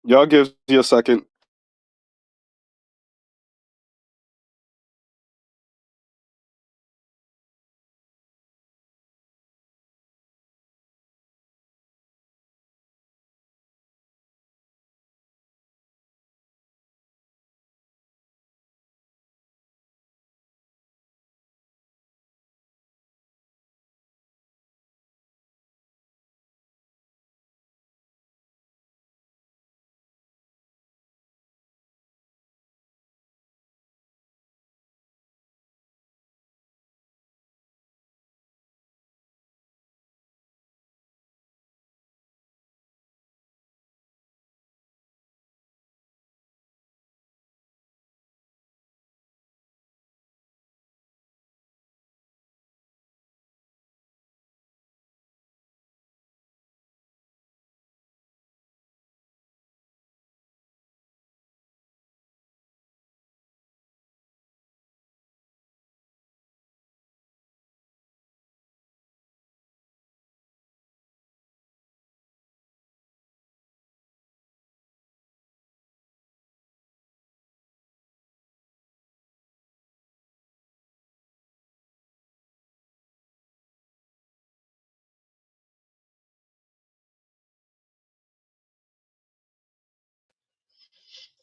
Y'all give you a second.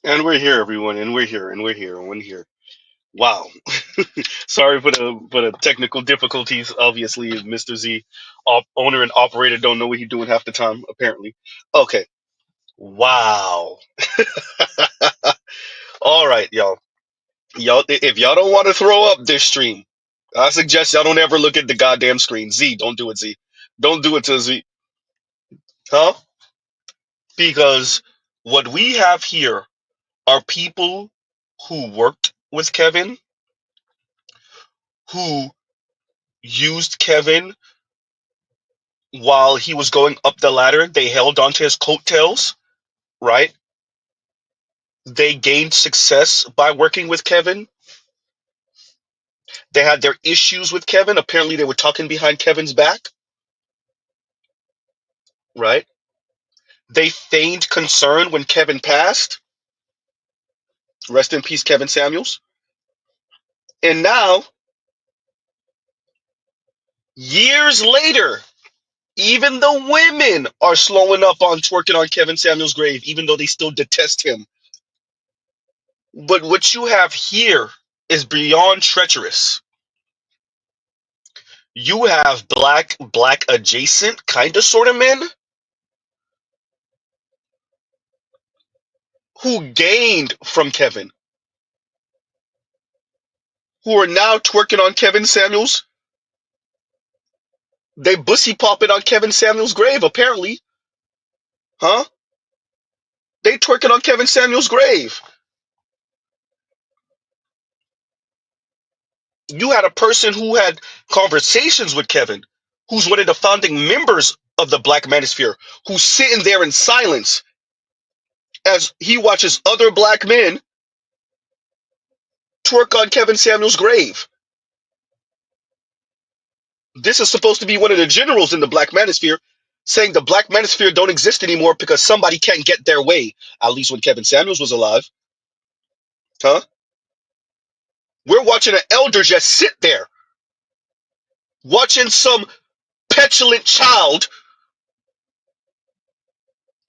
And we're here, everyone, and we're here, and we're here, and we're here. Wow. Sorry for the technical difficulties. Obviously, Mr. Z, owner and operator, don't know what he's doing half the time, apparently. Okay. Wow. All right, y'all. If y'all don't want to throw up this stream, I suggest y'all don't ever look at the goddamn screen. Z, don't do it, Z. Don't do it to Z. Huh? Because what we have here are people who worked with Kevin, who used Kevin while he was going up the ladder. They held onto his coattails, right? They gained success by working with Kevin. They had their issues with Kevin. Apparently, they were talking behind Kevin's back, right? They feigned concern when Kevin passed. Rest in peace, Kevin Samuels. And now, years later, even the women are slowing up on twerking on Kevin Samuels' grave, even though they still detest him. But what you have here is beyond treacherous. You have black adjacent kind of sort of men who gained from Kevin, who are now twerking on Kevin Samuels. They bussy popping on Kevin Samuels' grave, apparently. Huh? They twerking on Kevin Samuels' grave. You had a person who had conversations with Kevin, who's one of the founding members of the Black Manosphere, who's sitting there in silence as he watches other black men twerk on Kevin Samuels' grave. This is supposed to be one of the generals in the Black Manosphere saying the Black Manosphere don't exist anymore because somebody can't get their way. At least when Kevin Samuels was alive. Huh? We're watching an elder just sit there, watching some petulant child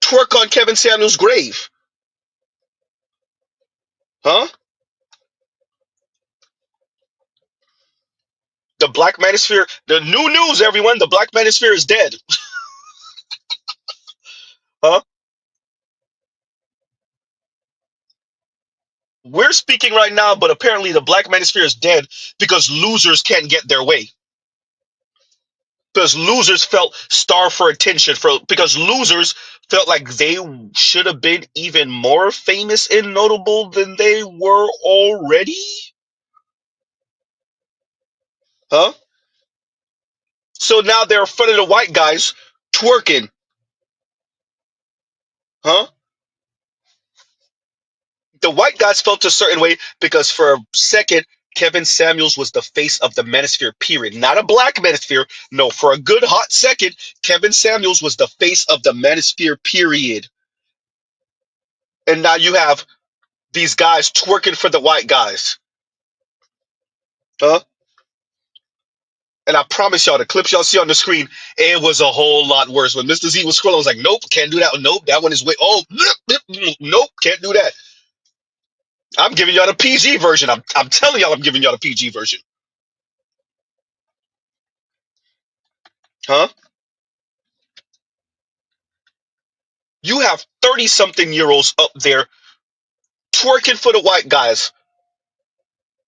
twerk on Kevin Samuels' grave. Huh? The Black Manosphere, the new news, everyone, the Black Manosphere is dead. Huh? We're speaking right now, but apparently the Black Manosphere is dead because losers can't get their way. Because losers felt starved for attention, because losers felt like they should have been even more famous and notable than they were already. Huh? So now they're in front of the white guys twerking. Huh? The white guys felt a certain way because for a second, Kevin Samuels was the face of the Manosphere, period. Not a black Manosphere. No, for a good hot second, Kevin Samuels was the face of the Manosphere, period. And now you have these guys twerking for the white guys. Huh? And I promise y'all, the clips y'all see on the screen, it was a whole lot worse. When Mr. Z was scrolling, I was like, nope, can't do that. Nope, that one is way. Oh, nope, can't do that. I'm giving y'all the PG version. I'm telling y'all, I'm giving y'all the PG version. Huh? You have 30-something-year-olds up there twerking for the white guys.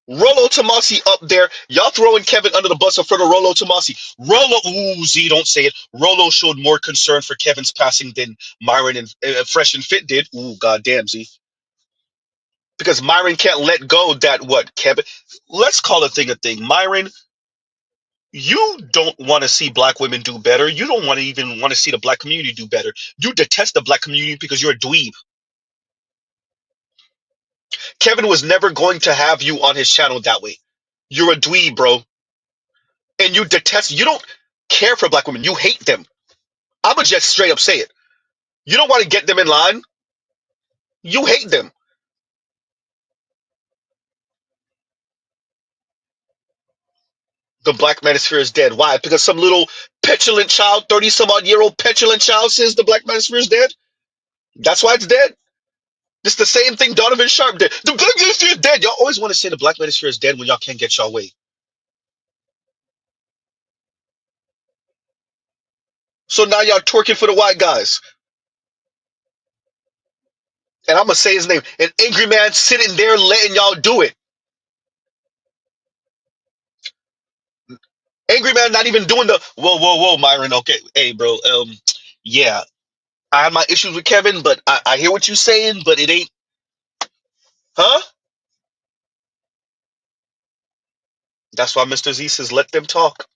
Rollo Tomasi up there. Y'all throwing Kevin under the bus in front of Rollo Tomasi. Rollo, ooh, Z, don't say it. Rollo showed more concern for Kevin's passing than Myron and Fresh and Fit did. Ooh, goddamn, Z. Because Myron can't let go that what, Kevin? Let's call a thing. Myron, you don't want to see black women do better. You don't want to even want to see the black community do better. You detest the black community because you're a dweeb. Kevin was never going to have you on his channel that way. You're a dweeb, bro. And you detest, you don't care for black women. You hate them. I'ma just straight up say it. You don't want to get them in line. You hate them. The black manosphere is dead. Why? Because some little petulant child, 30-some-odd-year-old petulant child says the black manosphere is dead? That's why it's dead? It's the same thing Donovan Sharp did. The black manosphere is dead. Y'all always want to say the black manosphere is dead when y'all can't get y'all way. So now y'all twerking for the white guys. And I'm going to say his name. An angry man sitting there letting y'all do it. Angry man not even doing the, whoa, Myron. Okay. Hey, bro. Yeah. I have my issues with Kevin, but I hear what you're saying, but it ain't, huh? That's why Mr. Z says, let them talk.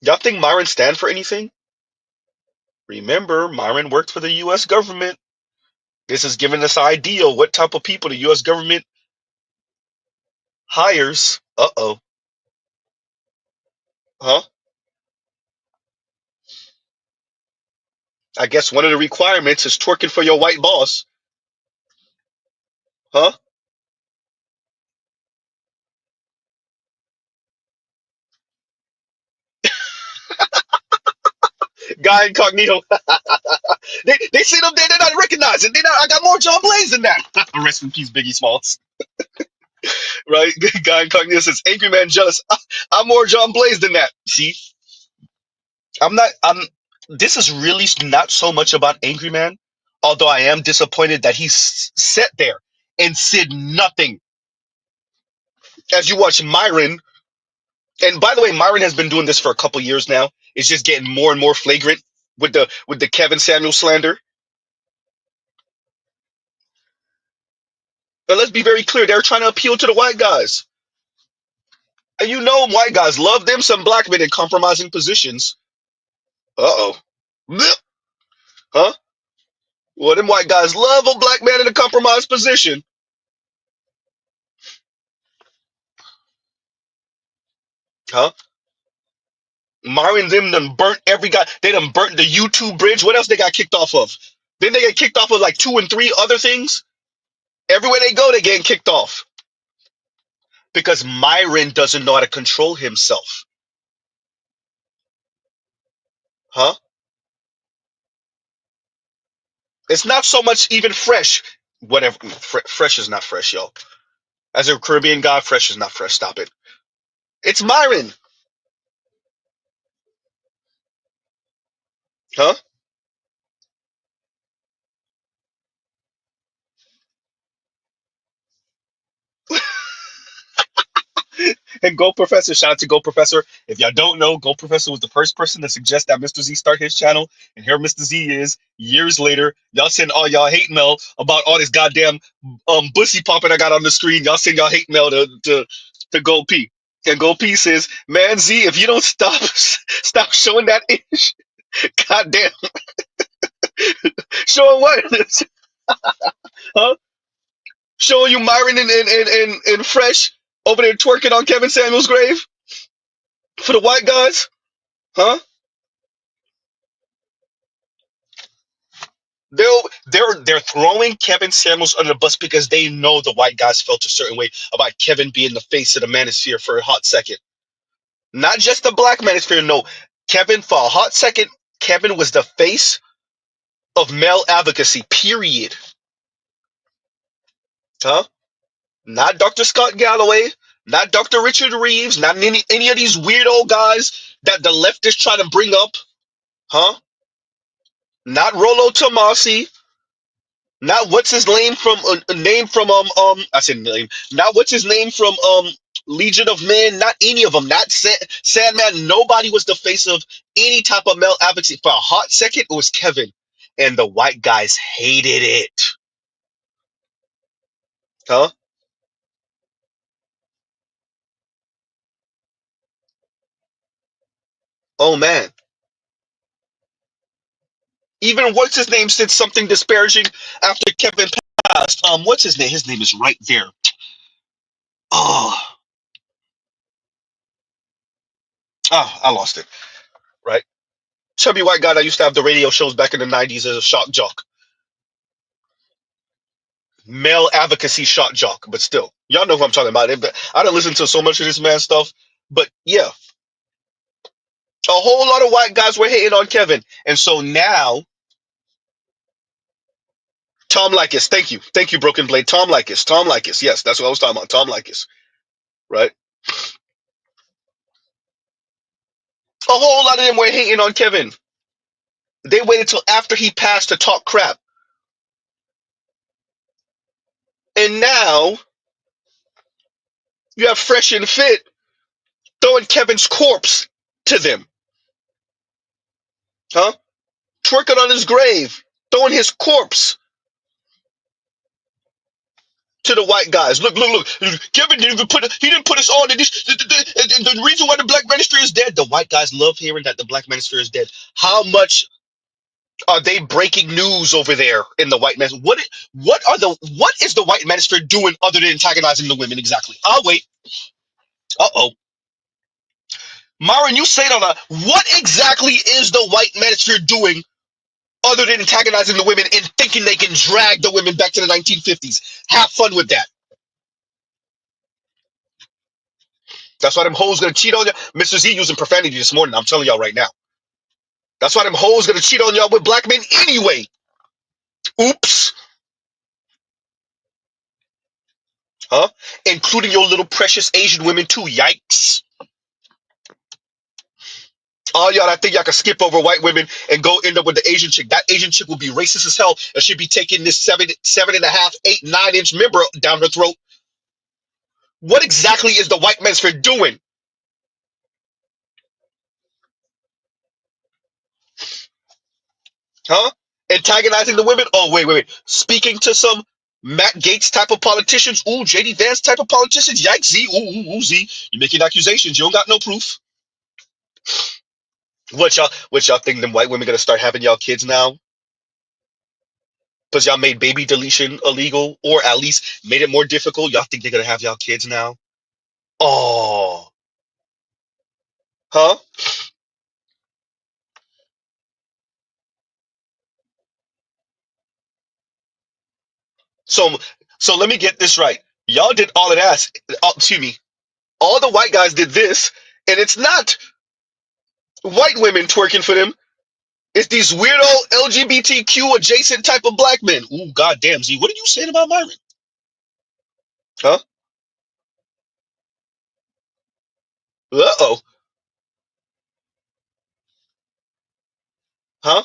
Y'all think Myron stand for anything? Remember, Myron worked for the U.S. government. This is giving us an idea what type of people the U.S. government hires. Uh-oh. Huh? I guess one of the requirements is twerking for your white boss. Huh? Guy incognito. They sit up there, they're not recognizing. I got more John Blaze than that. Rest in peace, Biggie Smalls. Right? Guy incognito says, angry man jealous. I'm more John Blaze than that. See? I'm this is really not so much about Angry Man, although I am disappointed that he sat there and said nothing. As you watch Myron, and by the way, Myron has been doing this for a couple years now. It's just getting more and more flagrant with the Kevin Samuel slander. But let's be very clear, they're trying to appeal to the white guys. And you know white guys love them some black men in compromising positions. Uh-oh. Huh? Well, them white guys love a black man in a compromised position. Huh? Mario and them done burnt every guy. They done burnt the YouTube bridge. What else they got kicked off of? Then they get kicked off of like 2 and 3 other things. Everywhere they go, they getting kicked off. Because Myron doesn't know how to control himself. Huh? It's not so much even Fresh. Whatever. Fresh is not fresh, yo. As a Caribbean guy, Fresh is not fresh. Stop it. It's Myron. Huh? And Go Professor, shout out to Go Professor. If y'all don't know, Go Professor was the first person to suggest that Mr. Z start his channel. And here Mr. Z is, years later. Y'all send all y'all hate mail about all this goddamn Bussy popping I got on the screen. Y'all send y'all hate mail to Go P. And Go P says, man, Z, if you don't stop showing that ish, goddamn. Showing what? Huh? Showing you Myron and Fresh over there twerking on Kevin Samuel's grave for the white guys? Huh? They're throwing Kevin Samuels under the bus because they know the white guys felt a certain way about Kevin being the face of the manosphere for a hot second. Not just the black manosphere, no. Kevin, for a hot second, Kevin was the face of male advocacy, period. Huh? Not Dr. Scott Galloway, not Dr. Richard Reeves, not any of these weirdo guys that the left is trying to bring up. Huh? Not Rollo Tomasi, not what's his name from name from I said name. Not what's his name from Legion of Men. Not any of them. Not Sandman. Nobody was the face of any type of male advocacy. For a hot second, it was Kevin, and the white guys hated it. Huh? Oh man. Even what's his name said something disparaging after Kevin passed. What's his name? His name is right there. Oh, I lost it. Right. Chubby white guy that used to have the radio shows back in the 90s as a shock jock. Male advocacy shock jock, but still. Y'all know who I'm talking about. I don't listen to so much of this man stuff. But yeah, a whole lot of white guys were hating on Kevin. And so now, Tom Likas, thank you. Thank you, Broken Blade. Tom Likas. Tom Likas. Yes, that's what I was talking about. Tom Likas. Right? A whole lot of them were hating on Kevin. They waited till after he passed to talk crap. And now you have Fresh and Fit throwing Kevin's corpse to them. Huh? Twerking on his grave. Throwing his corpse to the white guys. Look, look, look. Kevin didn't even he didn't put us on. And the reason why the black manosphere is dead, the white guys love hearing that the black manosphere is dead. How much are they breaking news over there in the white man? What is the white manosphere doing other than antagonizing the women exactly? I'll wait. Uh-oh. Myron, you say it on a what exactly is the white manosphere doing other than antagonizing the women and thinking they can drag the women back to the 1950s? Have fun with that. That's why them hoes gonna cheat on you. Mr. Z using profanity this morning. I'm telling y'all right now. That's why them hoes gonna cheat on y'all with black men anyway. Oops. Huh? Including your little precious Asian women too. Yikes. All y'all that think y'all can skip over white women and go end up with the Asian chick. That Asian chick will be racist as hell and she'll be taking this seven and a half, 8, 9-inch member down her throat. What exactly is the white manosphere doing? Huh? Antagonizing the women? Oh, wait. Speaking to some Matt Gaetz type of politicians? Ooh, JD Vance type of politicians? Yikes, Z. Ooh, Z. You're making accusations. You don't got no proof. What y'all think them white women gonna start having y'all kids now? Because y'all made baby deletion illegal or at least made it more difficult. Y'all think they're gonna have y'all kids now? Oh. Huh? So so let me get this right. Y'all did all of that. Excuse me. All the white guys did this, and it's not white women twerking for them. It's these weirdo LGBTQ adjacent type of black men. Ooh, goddamn, Z. What are you saying about Myron? Huh? Uh-oh. Huh?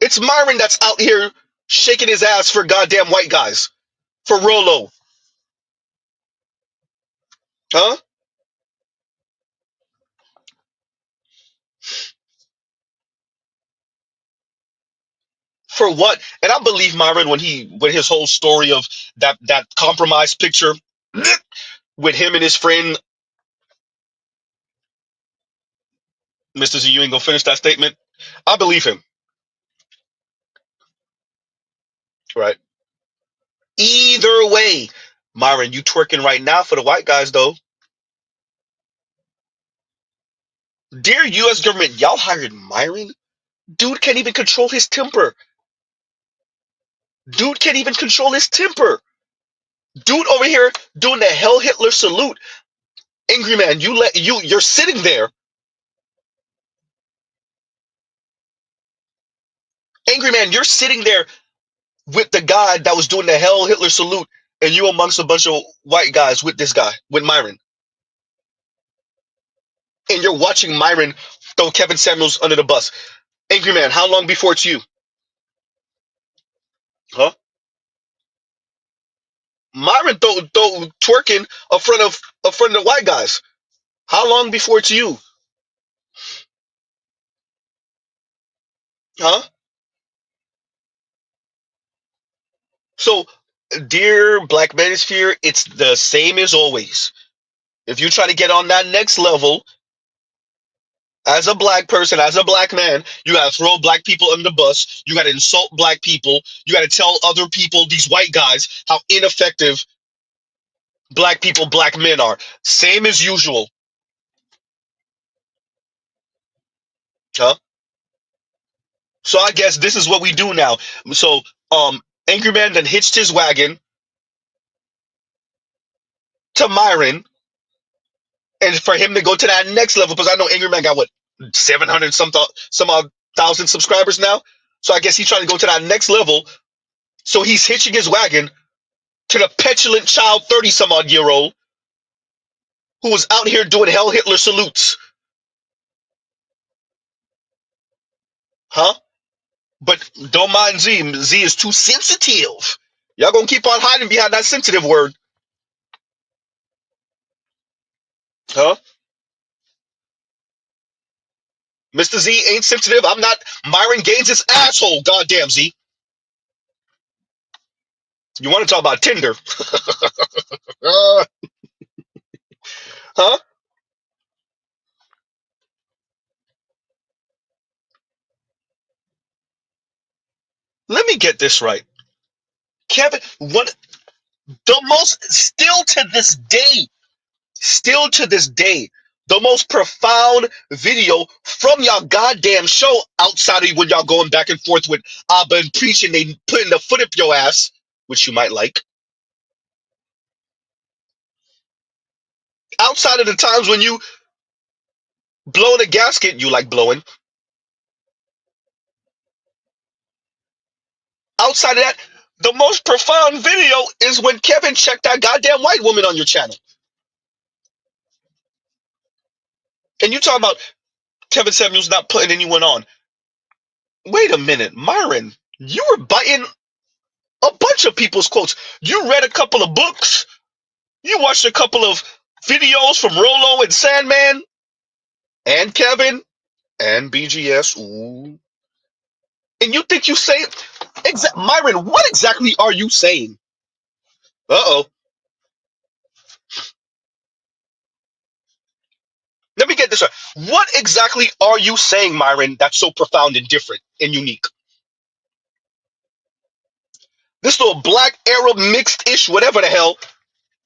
It's Myron that's out here shaking his ass for goddamn white guys. For Rolo. Huh? For what? And I believe Myron when his whole story of that compromise picture with him and his friend, Mr. Z, you ain't gonna finish that statement. I believe him. Right. Either way, Myron, you twerking right now for the white guys though. Dear US government, y'all hired Myron? Dude can't even control his temper. Dude can't even control his temper. Dude over here doing the Hell Hitler salute. Angry man, you're sitting there. Angry man, you're sitting there with the guy that was doing the Hell Hitler salute, and you amongst a bunch of white guys with this guy, with Myron. And you're watching Myron throw Kevin Samuels under the bus. Angry man, how long before it's you? Huh? Myron throw twerking in front of the white guys. How long before it's you? Huh? So, dear Black Manosphere, it's the same as always. If you try to get on that next level as a black person, as a black man, you gotta throw black people under the bus. You gotta insult black people. You gotta tell other people, these white guys, how ineffective black people, black men are. Same as usual. Huh? So I guess this is what we do now. So, Angry Man then hitched his wagon to Myron, and for him to go to that next level, because I know Angry Man got what 700 some odd thousand subscribers now. So I guess he's trying to go to that next level. So he's hitching his wagon to the petulant child 30 some odd year old who was out here doing Hell Hitler salutes. Huh? But don't mind Z. Z is too sensitive. Y'all gonna keep on hiding behind that sensitive word. Huh? Mr. Z ain't sensitive. I'm not Myron Gaines' asshole. Goddamn Z. You want to talk about Tinder? Huh? Let me get this right. Kevin, what the most still to this day, the most profound video from y'all goddamn show outside of when y'all going back and forth with Abba and preaching, they putting the foot up your ass, which you might like. Outside of the times when you blowing a gasket, you like blowing. Outside of that, the most profound video is when Kevin checked that goddamn white woman on your channel. And you talking about Kevin Samuels not putting anyone on. Wait a minute, Myron, you were biting a bunch of people's quotes. You read a couple of books. You watched a couple of videos from Rolo and Sandman and Kevin and BGS. Ooh. And you think you say Myron, what exactly are you saying? Uh-oh. Let me get this right. What exactly are you saying, Myron, that's so profound and different and unique? This little black Arab mixed-ish, whatever the hell.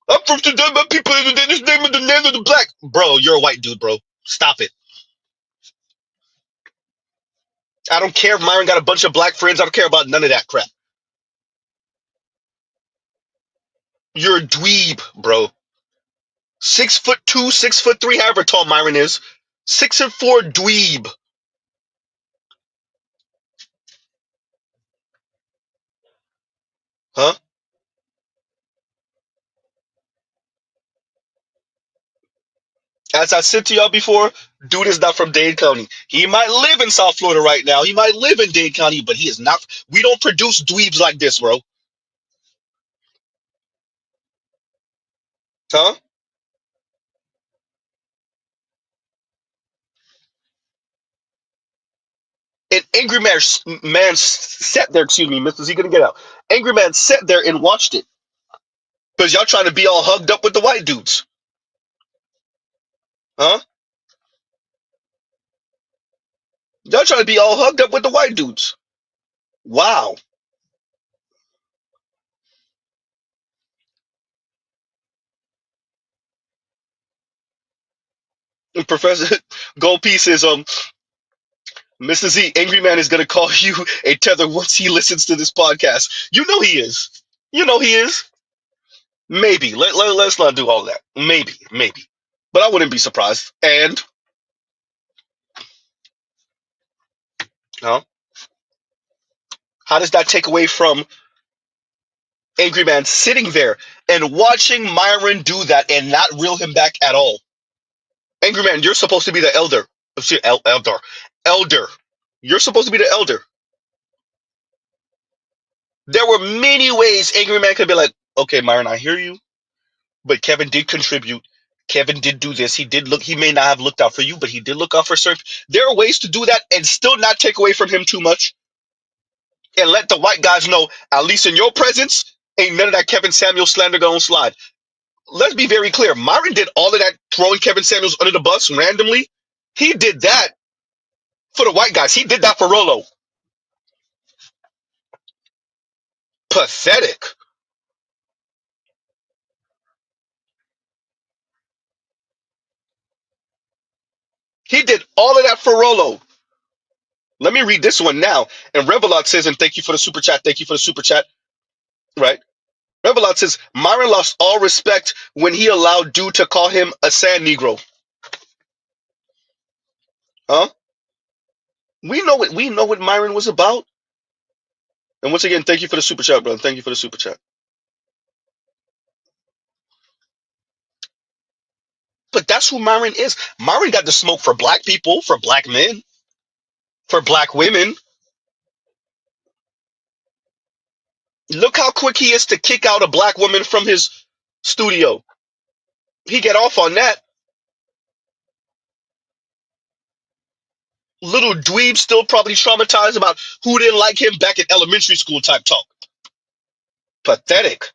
I'm from today, my people, this name of the name of the black. Bro, you're a white dude, bro. Stop it. I don't care if Myron got a bunch of black friends. I don't care about none of that crap. You're a dweeb, bro. 6'2", 6'3", however tall Myron is. 6'4", dweeb. Huh? As I said to y'all before, dude is not from Dade County. He might live in South Florida right now. He might live in Dade County, but he is not. We don't produce dweebs like this, bro. Huh? And Angry Man sat there, excuse me, Mr. Z, gonna get out. Angry Man sat there and watched it. Because y'all trying to be all hugged up with the white dudes. Huh? Y'all trying to be all hugged up with the white dudes. Wow. And Professor Gold Piece says, Mr. Z, Angry Man is gonna call you a tether once he listens to this podcast. You know he is. You know he is. Maybe. Let's not do all that. Maybe. Maybe. But I wouldn't be surprised. And uh, how does that take away from Angry Man sitting there and watching Myron do that and not reel him back at all? Angry Man, you're supposed to be the elder. Oh, shit, elder. Elder. You're supposed to be the elder. There were many ways Angry Man could be like, okay, Myron, I hear you, but Kevin did contribute. Kevin did do this. He did look. He may not have looked out for you, but he did look out for certain. There are ways to do that and still not take away from him too much, and let the white guys know, at least in your presence, ain't none of that Kevin Samuels slander gonna slide. Let's be very clear. Myron did all of that throwing Kevin Samuels under the bus randomly. He did that for the white guys. He did that for Rolo. Pathetic. He did all of that for Rolo. Let me read this one now. And Revelot says, and thank you for the super chat. Thank you for the super chat. Right? Revelot says, Myron lost all respect when he allowed Dude to call him a sand Negro. Huh? We know what Myron was about. And once again, thank you for the super chat, brother. Thank you for the super chat. But that's who Myron is. Myron got the smoke for black people, for black men, for black women. Look how quick he is to kick out a black woman from his studio. He get off on that. Little dweeb still probably traumatized about who didn't like him back in elementary school type talk. Pathetic.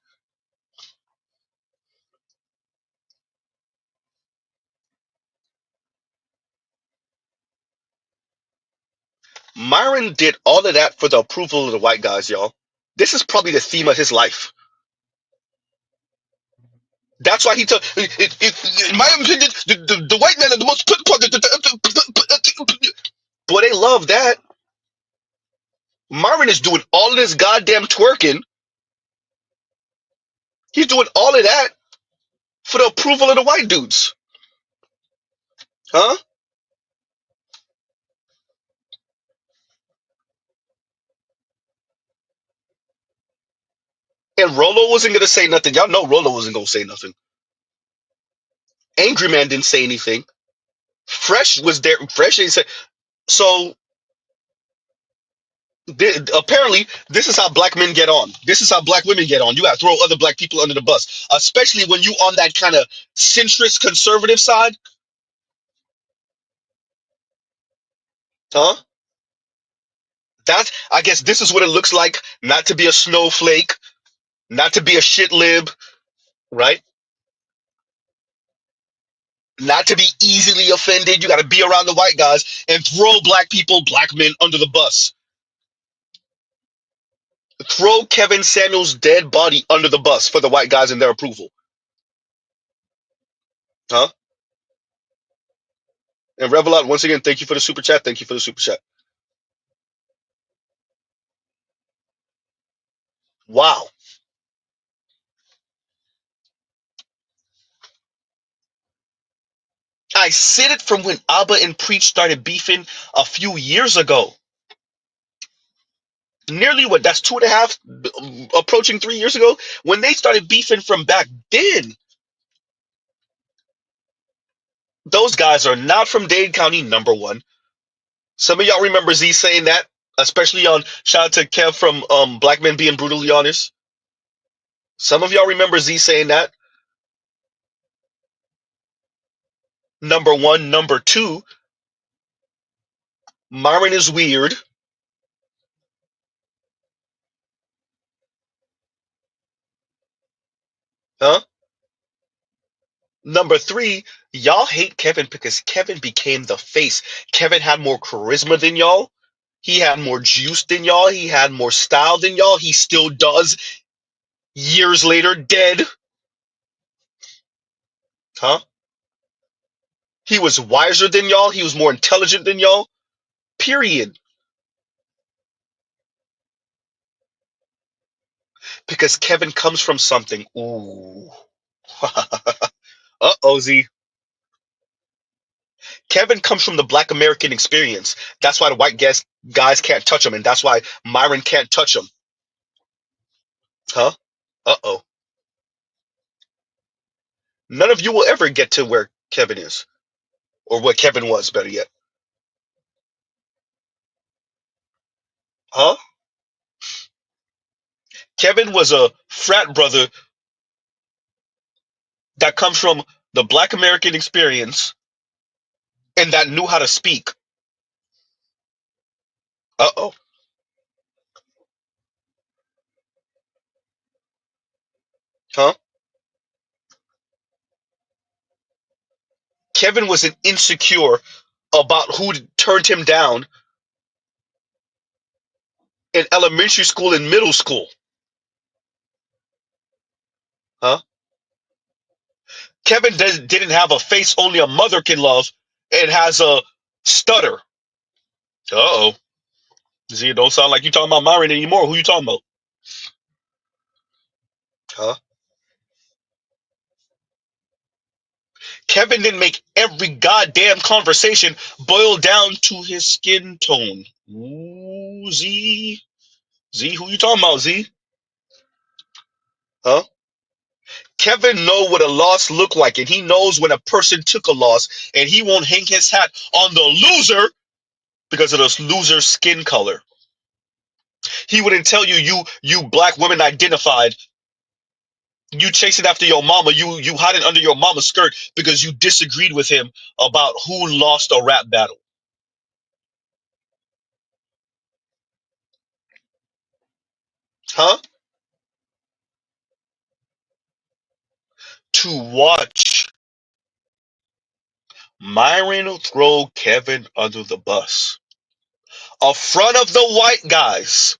Myron did all of that for the approval of the white guys, y'all. This is probably the theme of his life. That's why he took. In my opinion, the white men are the most. Boy, they love that. Myron is doing all of this goddamn twerking. He's doing all of that for the approval of the white dudes. Huh? And Rolo wasn't going to say nothing. Y'all know Rolo wasn't going to say nothing. Angry Man didn't say anything. Fresh was there. Fresh didn't say. So apparently, this is how black men get on. This is how black women get on. You got to throw other black people under the bus, especially when you on that kind of centrist conservative side. Huh? I guess this is what it looks like not to be a snowflake, not to be a shit lib, right? Not to be easily offended. You got to be around the white guys and throw black people, black men under the bus. Throw Kevin Samuels' dead body under the bus for the white guys and their approval. Huh? And Revelot, once again, thank you for the super chat. Thank you for the super chat. Wow. I said it from when Abba and Preach started beefing a few years ago. Nearly what? That's 2.5, approaching 3 years ago. When they started beefing from back then, those guys are not from Dade County, number one. Some of y'all remember Z saying that, especially on shout out to Kev from Black Men Being Brutally Honest. Some of y'all remember Z saying that. Number one. Number two, Myron is weird. Huh? Number three, y'all hate Kevin because Kevin became the face. Kevin had more charisma than y'all. He had more juice than y'all. He had more style than y'all. He still does. Years later, dead. Huh? He was wiser than y'all. He was more intelligent than y'all. Period. Because Kevin comes from something. Ooh. Uh-oh, Z. Kevin comes from the Black American experience. That's why the white guys can't touch him, and that's why Myron can't touch him. Huh? Uh-oh. None of you will ever get to where Kevin is, or what Kevin was, better yet. Huh? Kevin was a frat brother that comes from the Black American experience and that knew how to speak. Uh-oh. Huh? Kevin was an insecure about who turned him down in elementary school and middle school. Huh? Kevin didn't have a face only a mother can love and has a stutter. Uh-oh. See, it don't sound like you talking about Myron anymore. Who you talking about? Huh? Kevin didn't make every goddamn conversation boil down to his skin tone. Ooh, Z. Z, who you talking about, Z? Huh? Kevin know what a loss look like, and he knows when a person took a loss, and he won't hang his hat on the loser because of the loser's skin color. He wouldn't tell you black women identified. You chasing after your mama, you hiding under your mama's skirt because you disagreed with him about who lost a rap battle. Huh? To watch Myron throw Kevin under the bus. In front of the white guys,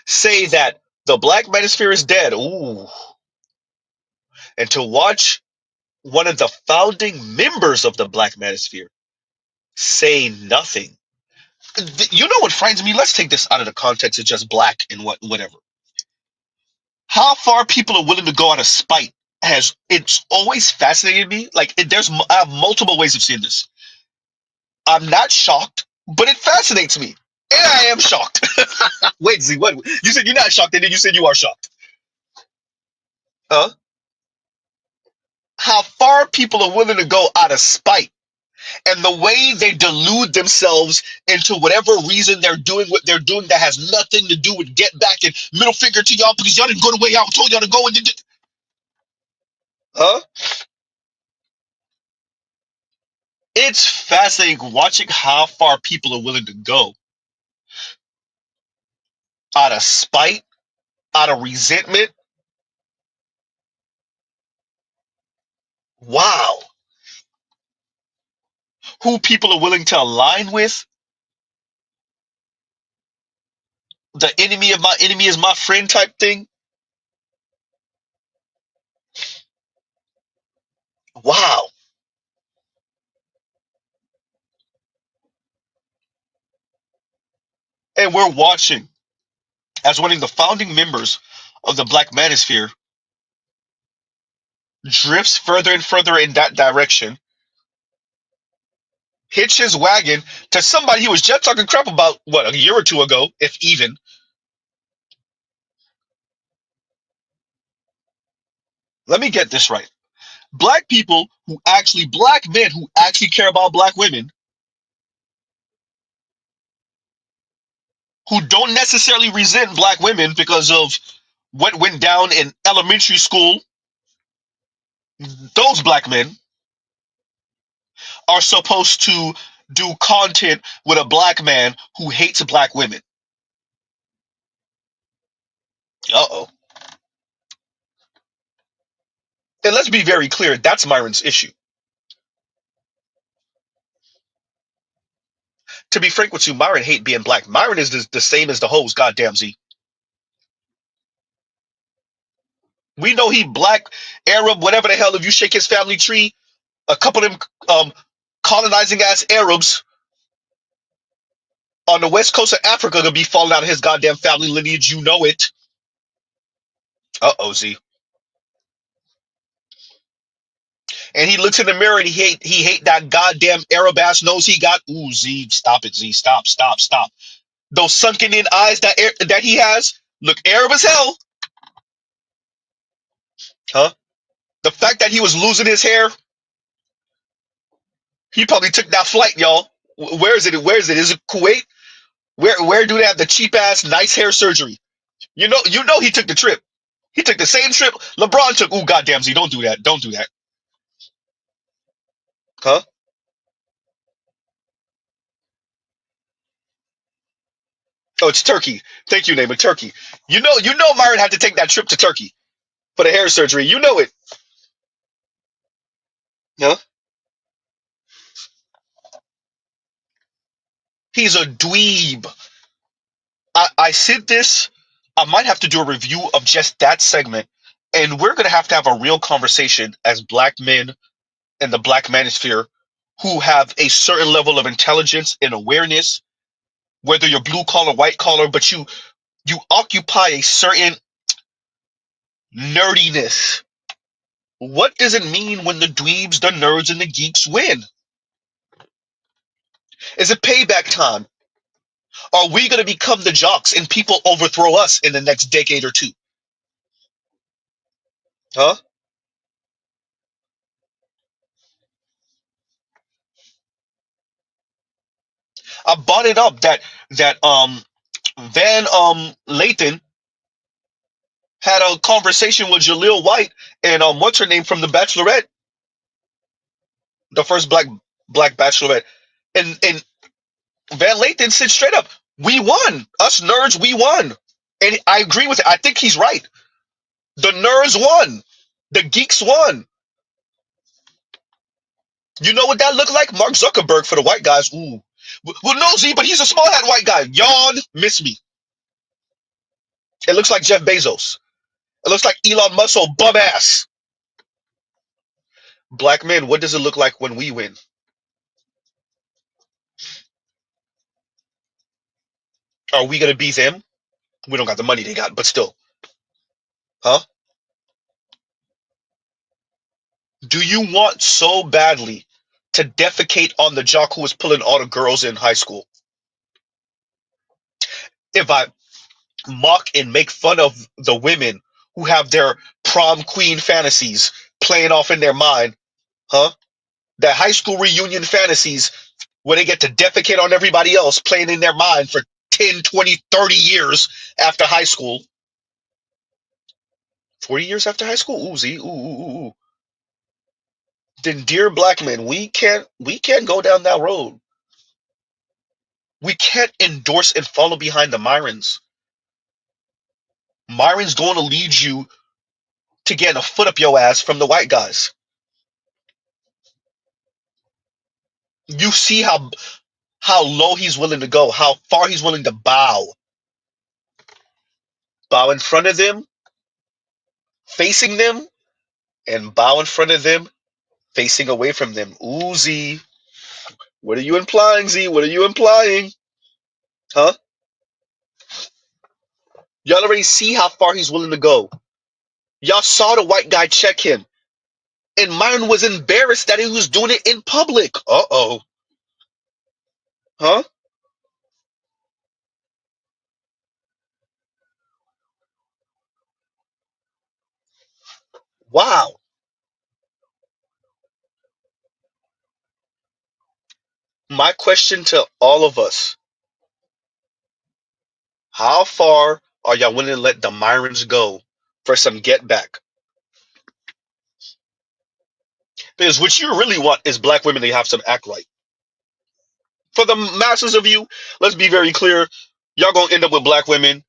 say that the Black Manosphere is dead. Ooh. And to watch one of the founding members of the Black Manosphere say nothing. You know what frightens me? Let's take this out of the context of just black and whatever. How far people are willing to go out of spite has it's always fascinated me. Like I have multiple ways of seeing this. I'm not shocked, but it fascinates me. And I am shocked. Wait, Z, what? You said you're not shocked, and then you said you are shocked. Huh? How far people are willing to go out of spite and the way they delude themselves into whatever reason they're doing what they're doing that has nothing to do with get back and middle finger to y'all because y'all didn't go the way I told y'all to go and did. Huh? It's fascinating watching how far people are willing to go out of spite, out of resentment. Wow. Who people are willing to align with. The enemy of my enemy is my friend type thing. Wow. And we're watching as one of the founding members of the Black Manosphere drifts further and further in that direction, hitch his wagon to somebody he was just talking crap about, what, a year or two ago, if even. Let me get this right. Black people black men who actually care about black women, who don't necessarily resent black women because of what went down in elementary school, those black men are supposed to do content with a black man who hates black women. Uh-oh. And let's be very clear, that's Myron's issue. To be frank with you, Myron hate being black. Myron is the same as the hoes, goddamn Z. We know he black, Arab, whatever the hell. If you shake his family tree, a couple of them colonizing ass Arabs on the west coast of Africa gonna be falling out of his goddamn family lineage. You know it. Uh-oh, Z. And he looks in the mirror and he hate that goddamn Arab ass nose he got. Ooh, Z, stop it, Z, stop, stop, stop. Those sunken in eyes that he has look Arab as hell, huh? The fact that he was losing his hair, he probably took that flight, y'all. Where is it? Where is it? Is it Kuwait? Where do they have the cheap ass nice hair surgery? You know he took the trip. He took the same trip LeBron took. Ooh, goddamn Z, don't do that. Don't do that. Huh? Oh, it's Turkey. Thank you, neighbor. Turkey. You know Myron had to take that trip to Turkey for the hair surgery. You know it. Huh? He's a dweeb. I said this. I might have to do a review of just that segment, and we're gonna have to have a real conversation as black men in the black manosphere who have a certain level of intelligence and awareness, whether you're blue collar, white collar, but you occupy a certain nerdiness. What does it mean when the dweebs, the nerds, and the geeks win? Is it payback time? Are we going to become the jocks and people overthrow us in the next decade or two? Huh? I bought it up that Van Lathan had a conversation with Jaleel White and what's her name from the Bachelorette, the first black Bachelorette, and Van Lathan said straight up, "We won, us nerds, we won," and I agree with it. I think he's right. The nerds won, the geeks won. You know what that looked like? Mark Zuckerberg for the white guys. Ooh, well, no, Z, but he's a small hat white guy. Yawn, miss me. It looks like Jeff Bezos. It looks like Elon Musk, old bum ass. Black men, what does it look like when we win? Are we gonna beat them? We don't got the money they got, but still, huh? Do you want so badly to defecate on the jock who was pulling all the girls in high school? If I mock and make fun of the women who have their prom queen fantasies playing off in their mind, huh? That high school reunion fantasies where they get to defecate on everybody else playing in their mind for 10, 20, 30 years after high school. 40 years after high school? Ooh, Z, ooh. Then dear black men, we can't go down that road. We can't endorse and follow behind the Myrons. Myron's going to lead you to getting a foot up your ass from the white guys. You see how low he's willing to go, how far he's willing to bow. Bow in front of them, facing them, and bow in front of them, facing away from them. Ooh, Z. What are you implying, Z? What are you implying? Huh? Y'all already see how far he's willing to go. Y'all saw the white guy check him. And Myron was embarrassed that he was doing it in public. Uh-oh. Huh? Wow. My question to all of us, how far are y'all willing to let the Myrons go for some get back? Because what you really want is black women to have some act right. For the masses of you, let's be very clear. Y'all gonna end up with black women.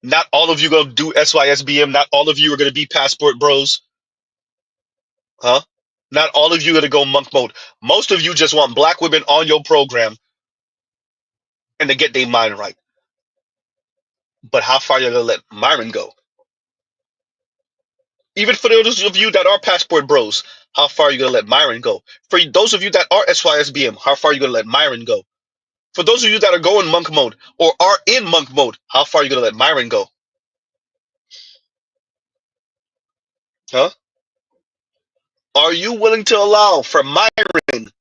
Not all of you gonna do SYSBM. Not all of you are gonna be passport bros. Huh? Not all of you gonna go monk mode. Most of you just want black women on your program and to get their mind right. But how far you gonna let Myron go? Even for those of you that are passport bros, how far are you gonna let Myron go? For those of you that are SYSBM, how far are you gonna let Myron go? For those of you that are going monk mode or are in monk mode, how far are you gonna let Myron go? Huh? Are you willing to allow for Myron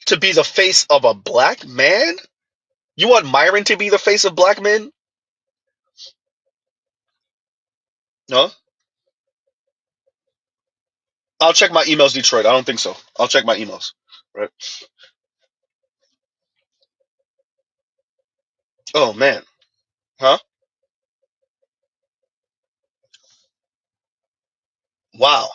to be the face of a black man? You want Myron to be the face of black men? Huh? I'll check my emails, Detroit. I don't think so. I'll check my emails. Right? Oh man. Huh? Wow.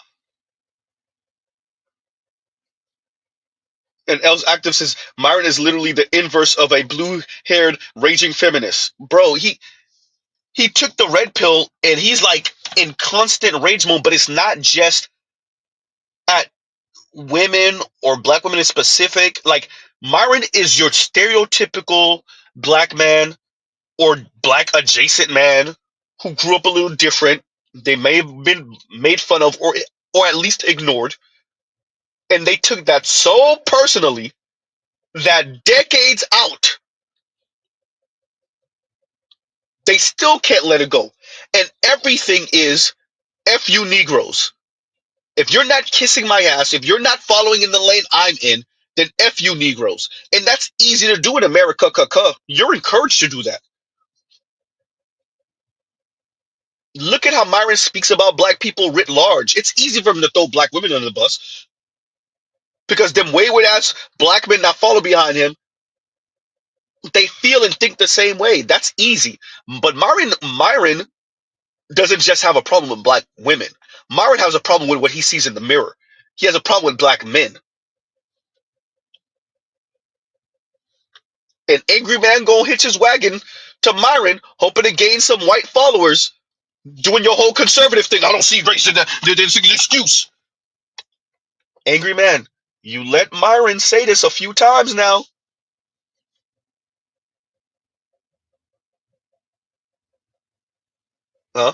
And Els Active says Myron is literally the inverse of a blue-haired raging feminist. Bro, he took the red pill and he's like in constant rage mode, but it's not just at women or black women in specific. Like Myron is your stereotypical black man or black adjacent man who grew up a little different. They may have been made fun of or at least ignored, and they took that so personally that decades out, they still can't let it go. And everything is F you Negroes. If you're not kissing my ass, if you're not following in the lane I'm in, then F you Negroes. And that's easy to do in America. You're encouraged to do that. Look at how Myron speaks about black people writ large. It's easy for him to throw black women under the bus because them wayward ass black men that follow behind him, they feel and think the same way. That's easy. But Myron doesn't just have a problem with black women. Myron has a problem with what he sees in the mirror. He has a problem with black men. An angry man gonna hitch his wagon to Myron, hoping to gain some white followers, doing your whole conservative thing. I don't see race in that. There's an excuse. Angry man, you let Myron say this a few times now. Huh?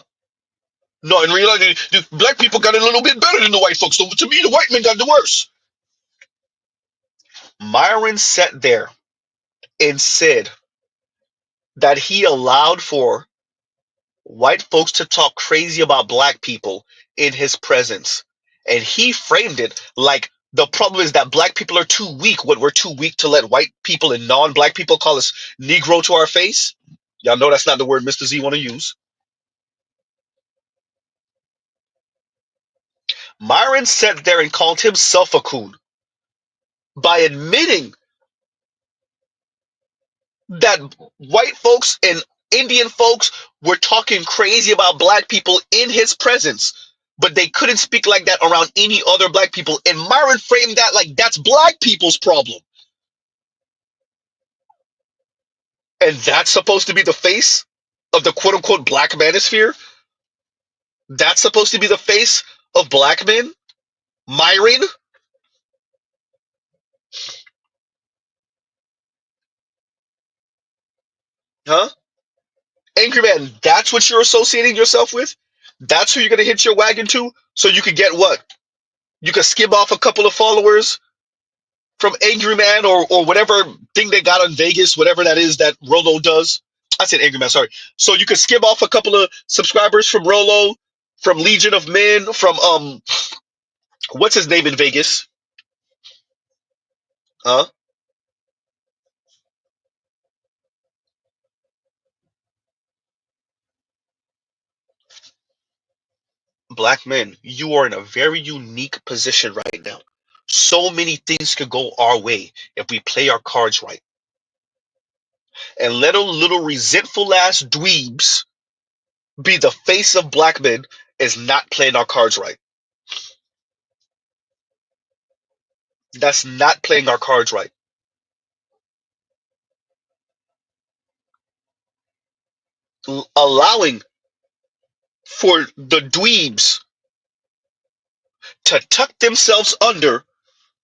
No, in reality, the black people got it a little bit better than the white folks. So to me, the white men got the worse. Myron sat there and said that he allowed for white folks to talk crazy about black people in his presence. And he framed it like the problem is that black people are too weak. When we're too weak to let white people and non-black people call us Negro to our face. Y'all know that's not the word Mr. Z want to use. Myron sat there and called himself a coon by admitting that white folks and Indian folks were talking crazy about black people in his presence, but they couldn't speak like that around any other black people. And Myron framed that like that's black people's problem. And that's supposed to be the face of the quote unquote black manosphere? That's supposed to be the face of black men? Myron? Huh? Angry man, that's what you're associating yourself with? That's who you're going to hitch your wagon to? So you could get what? You could skim off a couple of followers from Angry Man or whatever thing they got on Vegas, whatever that is that Rolo does. I said Angry Man, sorry. So you could skip off a couple of subscribers from Rolo, from Legion of Men, from what's his name in Vegas? Huh? Black men, you are in a very unique position right now. So many things could go our way if we play our cards right. And little resentful ass dweebs be the face of black men is not playing our cards right. That's not playing our cards right. Allowing for the dweebs to tuck themselves under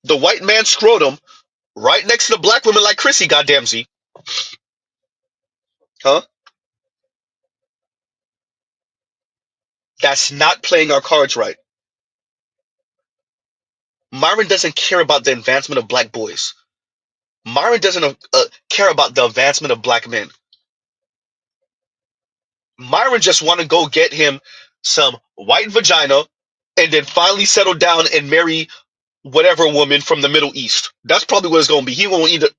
the white man's scrotum right next to the black women like Chrissy, goddamn Z. Huh? That's not playing our cards right. Myron doesn't care about the advancement of black boys. Myron doesn't care about the advancement of black men. Myron just want to go get him some white vagina and then finally settle down and marry whatever woman from the Middle East. That's probably what it's going to be.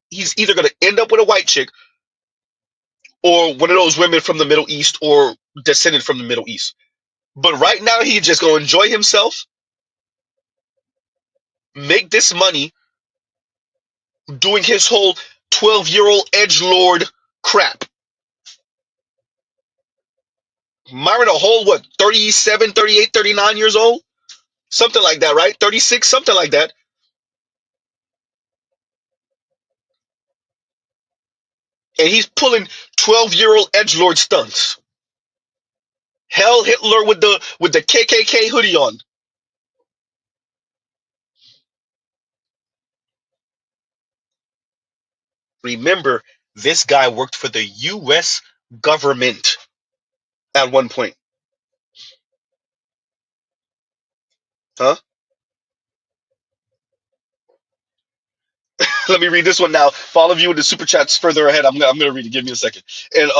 He's either going to end up with a white chick or one of those women from the Middle East or descended from the Middle East. But right now, he's just going to enjoy himself, make this money doing his whole 12-year-old edgelord crap. Myron, a whole, what, 37, 38, 39 years old? Something like that, right? 36, something like that. And he's pulling 12-year-old edgelord stunts. Hell Hitler with the KKK hoodie on. Remember, this guy worked for the U.S. government at one point. Huh? Let me read this one now. For all of you in the super chats further ahead, I'm gonna read it. Give me a second. And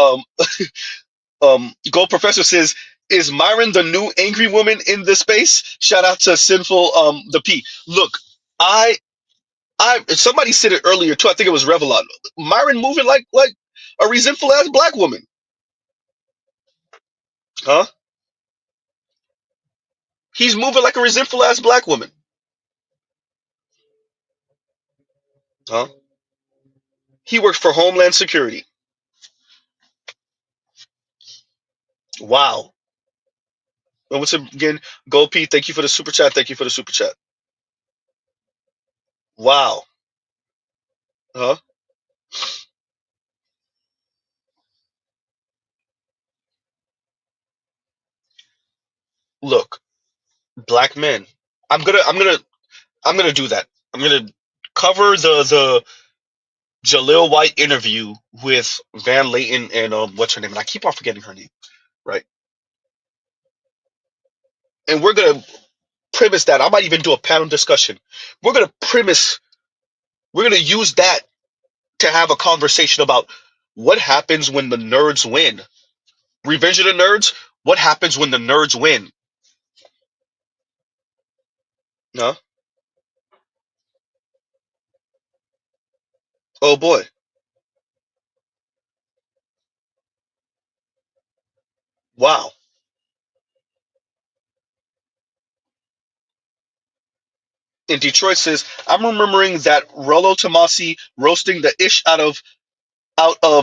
Gold Professor says, "Is Myron the new angry woman in the space?" Shout out to Sinful the P. Look, I somebody said it earlier too. I think it was Revlon. Myron moving like a resentful ass black woman, huh? He's moving like a resentful ass black woman, huh? He works for Homeland Security. Wow. And once again, Gold P, thank you for the super chat. Thank you for the super chat. Wow. Huh? Look, black men. I'm gonna I'm gonna I'm gonna do that. I'm gonna cover the Jaleel White interview with Van Layton and what's her name? And I keep on forgetting her name, right? And we're gonna premise that. I might even do a panel discussion. We're gonna premise. We're gonna use that to have a conversation about what happens when the nerds win. Revenge of the Nerds. What happens when the nerds win? No. Oh boy. Wow. In Detroit says, I'm remembering that Rollo Tomasi roasting the ish out of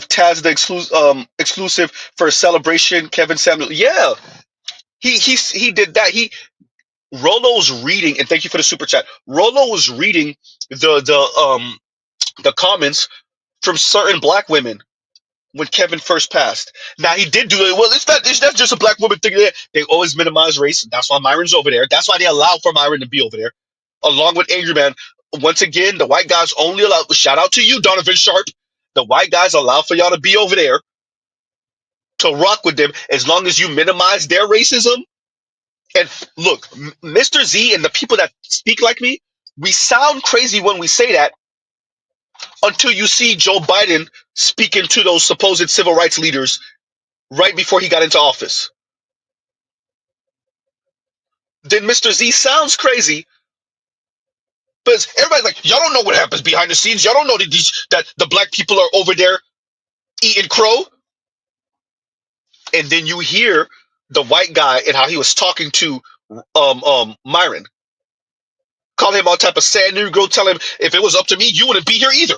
Taz the exclusive for a celebration. Kevin Samuel, yeah, he did that. Rollo's reading, and thank you for the super chat. Rollo was reading the comments from certain black women when Kevin first passed. Now he did do it. Well, that's just a black woman thing. They always minimize race. That's why Myron's over there. That's why they allow for Myron to be over there, along with Angry Man. Once again, the white guys only allow. Shout out to you, Donovan Sharp. The white guys allow for y'all to be over there to rock with them as long as you minimize their racism. And look, Mr. Z and the people that speak like me, we sound crazy when we say that until you see Joe Biden speaking to those supposed civil rights leaders right before he got into office. Then Mr. Z sounds crazy, but everybody's like, y'all don't know what happens behind the scenes. Y'all don't know that the black people are over there eating crow. And then you hear the white guy and how he was talking to Myron. Call him all type of sad Negro, tell him if it was up to me, you wouldn't be here either.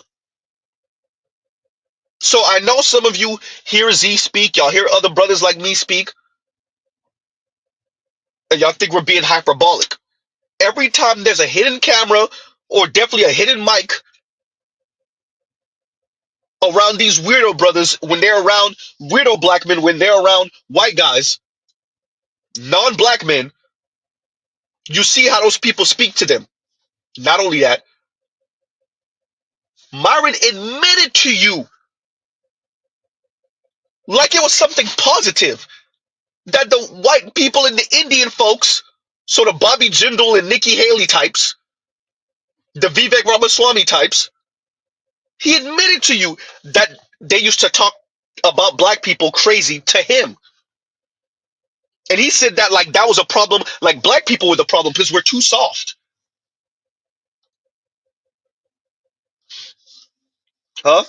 So I know some of you hear Z speak, y'all hear other brothers like me speak, and y'all think we're being hyperbolic. Every time there's a hidden camera or definitely a hidden mic around these weirdo brothers, when they're around weirdo black men, when they're around white guys, non-black men, you see how those people speak to them. Not only that, Myron admitted to you like it was something positive that the white people and the Indian folks, so the Bobby Jindal and Nikki Haley types, the Vivek Ramaswamy types, he admitted to you that they used to talk about black people crazy to him. And he said that like that was a problem, like black people were the problem because we're too soft. Huh?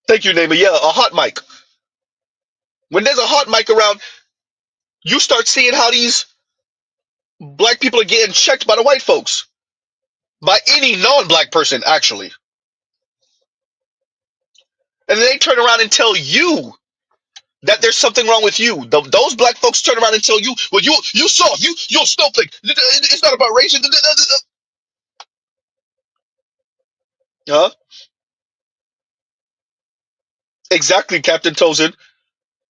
Thank you, neighbor. Yeah, a hot mic. When there's a hot mic around, you start seeing how these black people are getting checked by the white folks. By any non-black person, actually. And then they turn around and tell you that there's something wrong with you. Those black folks turn around and tell you, well, you saw, you're a snowflake. It's not about race. Huh? Exactly, Captain Tozin.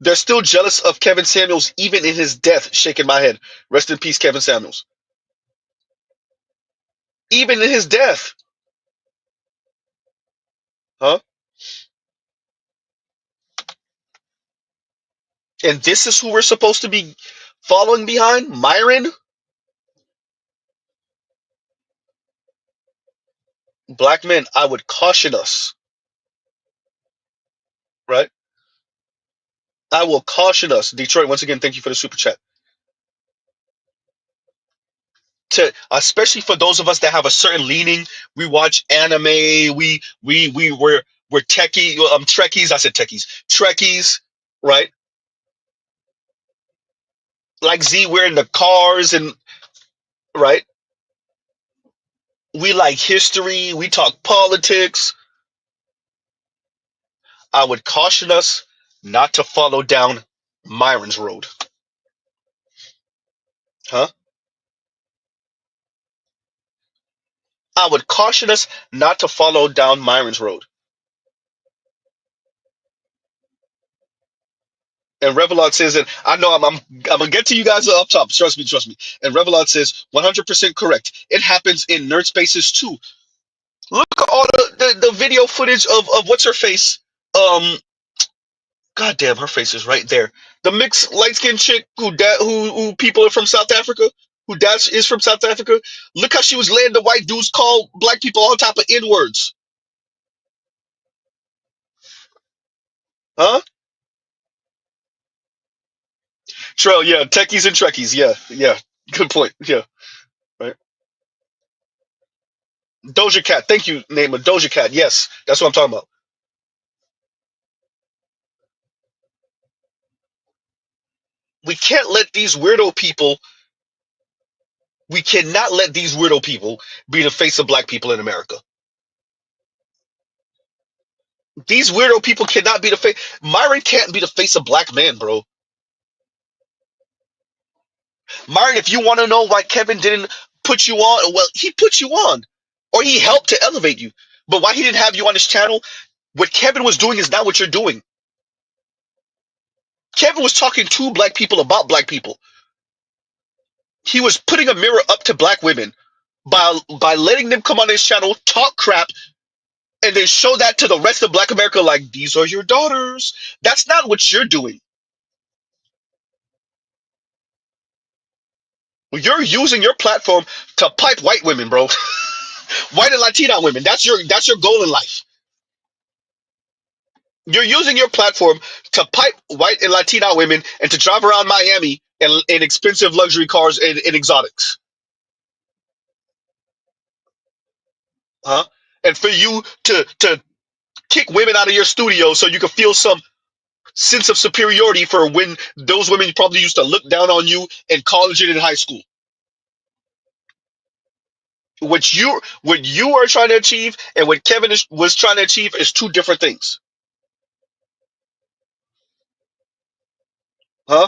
They're still jealous of Kevin Samuels even in his death, shaking my head. Rest in peace, Kevin Samuels. Even in his death. Huh? And this is who we're supposed to be following behind? Myron? Black men, I would caution us, right? I will caution us. Detroit, once again, thank you for the super chat. To especially for those of us that have a certain leaning, we watch anime, we're techie, Trekkies, I said techies, Trekkies, right? Like Z, we're in the cars and right? We like history, we talk politics. I would caution us not to follow down Myron's road. Huh? I would caution us not to follow down Myron's road. And Revelot says, and I know I'm gonna get to you guys up top. Trust me, trust me. And Revelot says, 100% correct. It happens in nerd spaces too. Look at all the video footage of what's her face. Goddamn, her face is right there. The mixed light skinned chick who people are from South Africa, who dad is from South Africa. Look how she was letting the white dudes call black people all type of N words. Huh? Trell, yeah, techies and trekkies, yeah, yeah. Good point. Yeah, right. Doja Cat, thank you, name of Doja Cat. Yes, that's what I'm talking about. We can't let these weirdo people. We cannot let these weirdo people be the face of black people in America. These weirdo people cannot be the face. Myron can't be the face of black men, bro. Myron, if you want to know why Kevin didn't put you on, well, he put you on, or he helped to elevate you. But why he didn't have you on his channel? What Kevin was doing is not what you're doing. Kevin was talking to black people about black people. He was putting a mirror up to black women by letting them come on his channel, talk crap, and then show that to the rest of Black America like these are your daughters. That's not what you're doing. You're using your platform to pipe white women, bro. White and Latina women. That's your goal in life. You're using your platform to pipe white and Latina women and to drive around Miami in expensive luxury cars and exotics. Huh? And for you to kick women out of your studio so you can feel some sense of superiority for when those women probably used to look down on you in college and in high school. What you are trying to achieve and what Kevin was trying to achieve is two different things. Huh?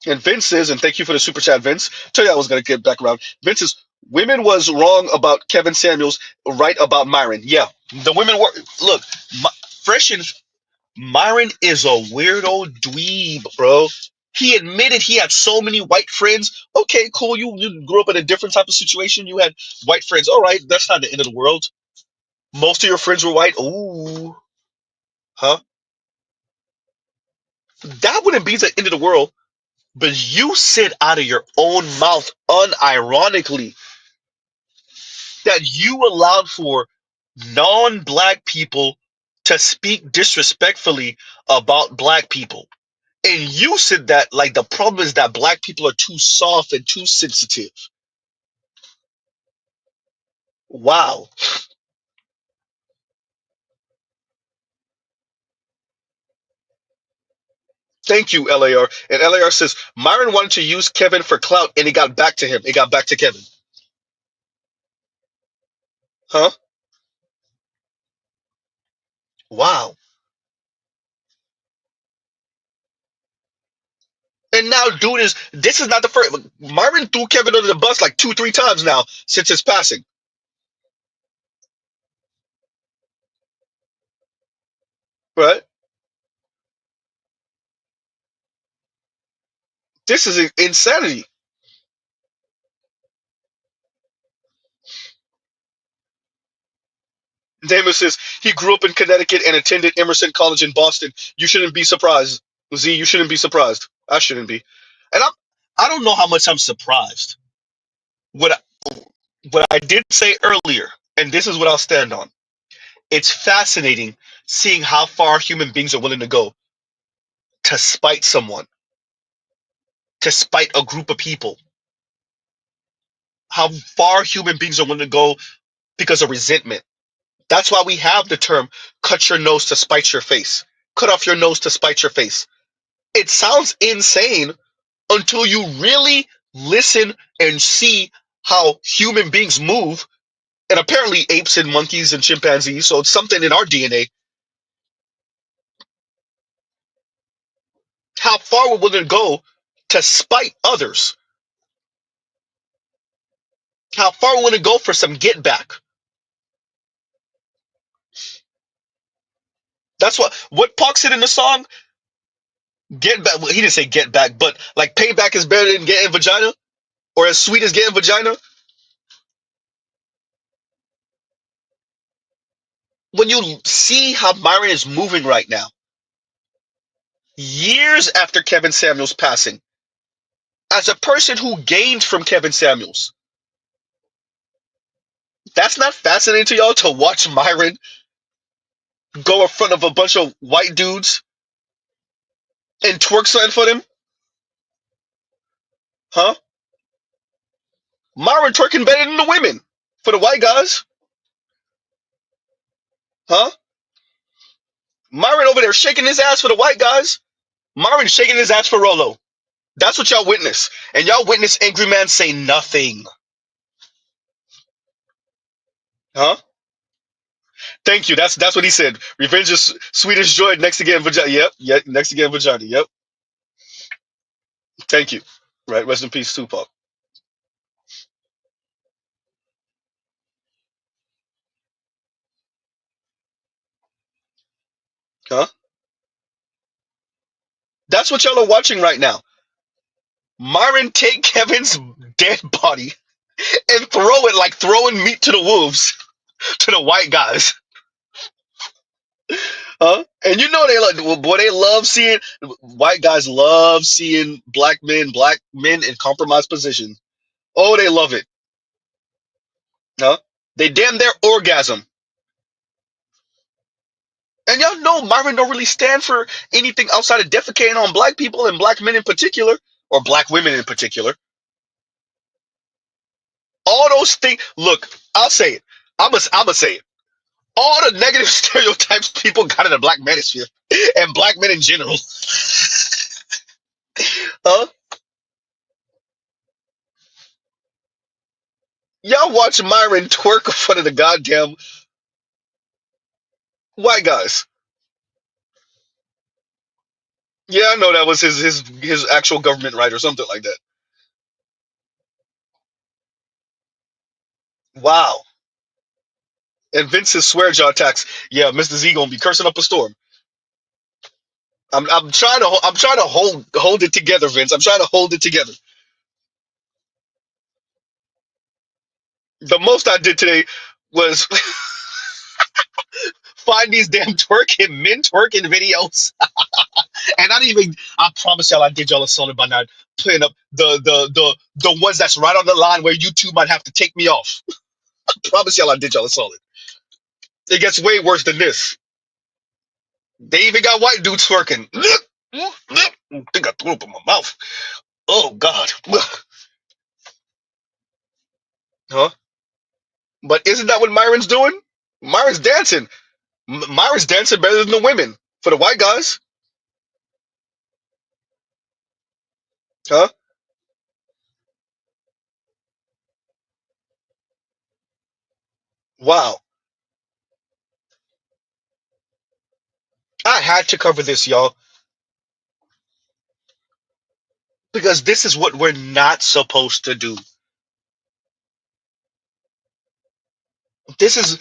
And Vince says, and thank you for the super chat, Vince. Tell you I was gonna get back around. Vince says, women was wrong about Kevin Samuels, right about Myron. Yeah. The women were look, Fresh and Myron is a weirdo dweeb, bro. He admitted he had so many white friends. Okay, cool. You grew up in a different type of situation. You had white friends. All right, that's not the end of the world. Most of your friends were white. Ooh, huh? That wouldn't be the end of the world. But you said out of your own mouth, unironically, that you allowed for non-black people to speak disrespectfully about black people. And you said that like the problem is that black people are too soft and too sensitive. Wow. Thank you, LAR. And LAR says Myron wanted to use Kevin for clout and it got back to him. It got back to Kevin. Huh? Wow. And now, dude, this is not the first. Myron threw Kevin under the bus like 2, 3 times now since his passing. Right? This is insanity. Davis says he grew up in Connecticut and attended Emerson College in Boston. You shouldn't be surprised. Z, you shouldn't be surprised. I shouldn't be. And I don't know how much I'm surprised. What what I did say earlier, and this is what I'll stand on. It's fascinating seeing how far human beings are willing to go to spite someone, to spite a group of people. How far human beings are willing to go because of resentment. That's why we have the term cut your nose to spite your face. Cut off your nose to spite your face. It sounds insane until you really listen and see how human beings move. And apparently apes and monkeys and chimpanzees, so it's something in our DNA. How far we're willing to go to spite others. How far we're willing to go for some get back. That's what Pac said in the song. Get back. Well, he didn't say get back, but like payback is better than getting vagina, or as sweet as getting vagina. When you see how Myron is moving right now, years after Kevin Samuels' passing, as a person who gained from Kevin Samuels, that's not fascinating to y'all to watch Myron go in front of a bunch of white dudes and twerk something for them? Huh? Myron twerking better than the women for the white guys? Huh? Myron over there shaking his ass for the white guys? Myron shaking his ass for Rolo. That's what y'all witness. And y'all witness Angry Man say nothing. Huh? Thank you. That's what he said. Revenge is sweetest joy next to getting vagina. Yep. Yep. Next to getting vagina. Yep. Thank you. Right. Rest in peace, Tupac. Huh? That's what y'all are watching right now. Myron take Kevin's dead body and throw it like throwing meat to the wolves, to the white guys. Huh? And you know they like, boy, they love seeing, white guys love seeing black men in compromised positions. Oh, they love it. Huh? They damn their orgasm. And y'all know Myron don't really stand for anything outside of defecating on black people and black men in particular, or black women in particular. All those things. Look, I'll say it. I'ma say it. All the negative stereotypes people got in the black manosphere and black men in general. Huh? Y'all watch Myron twerk in front of the goddamn white guys. Yeah, I know that was his actual government right or something like that. Wow. And Vince's swear jar attacks. Yeah, Mr. Z gonna be cursing up a storm. I'm trying to hold it together, Vince. I'm trying to hold it together. The most I did today was find these damn twerking men twerking videos And I didn't even. I promise y'all, I did y'all a solid by not putting up the ones that's right on the line where YouTube might have to take me off. I promise y'all, I did y'all a solid. It gets way worse than this. They even got white dudes twerking. I think I threw up in my mouth. Oh God. Huh? But isn't that what Myron's doing? Myron's dancing. Myron's dancing better than the women for the white guys. Huh? Wow. I had to cover this, y'all, because this is what we're not supposed to do. This is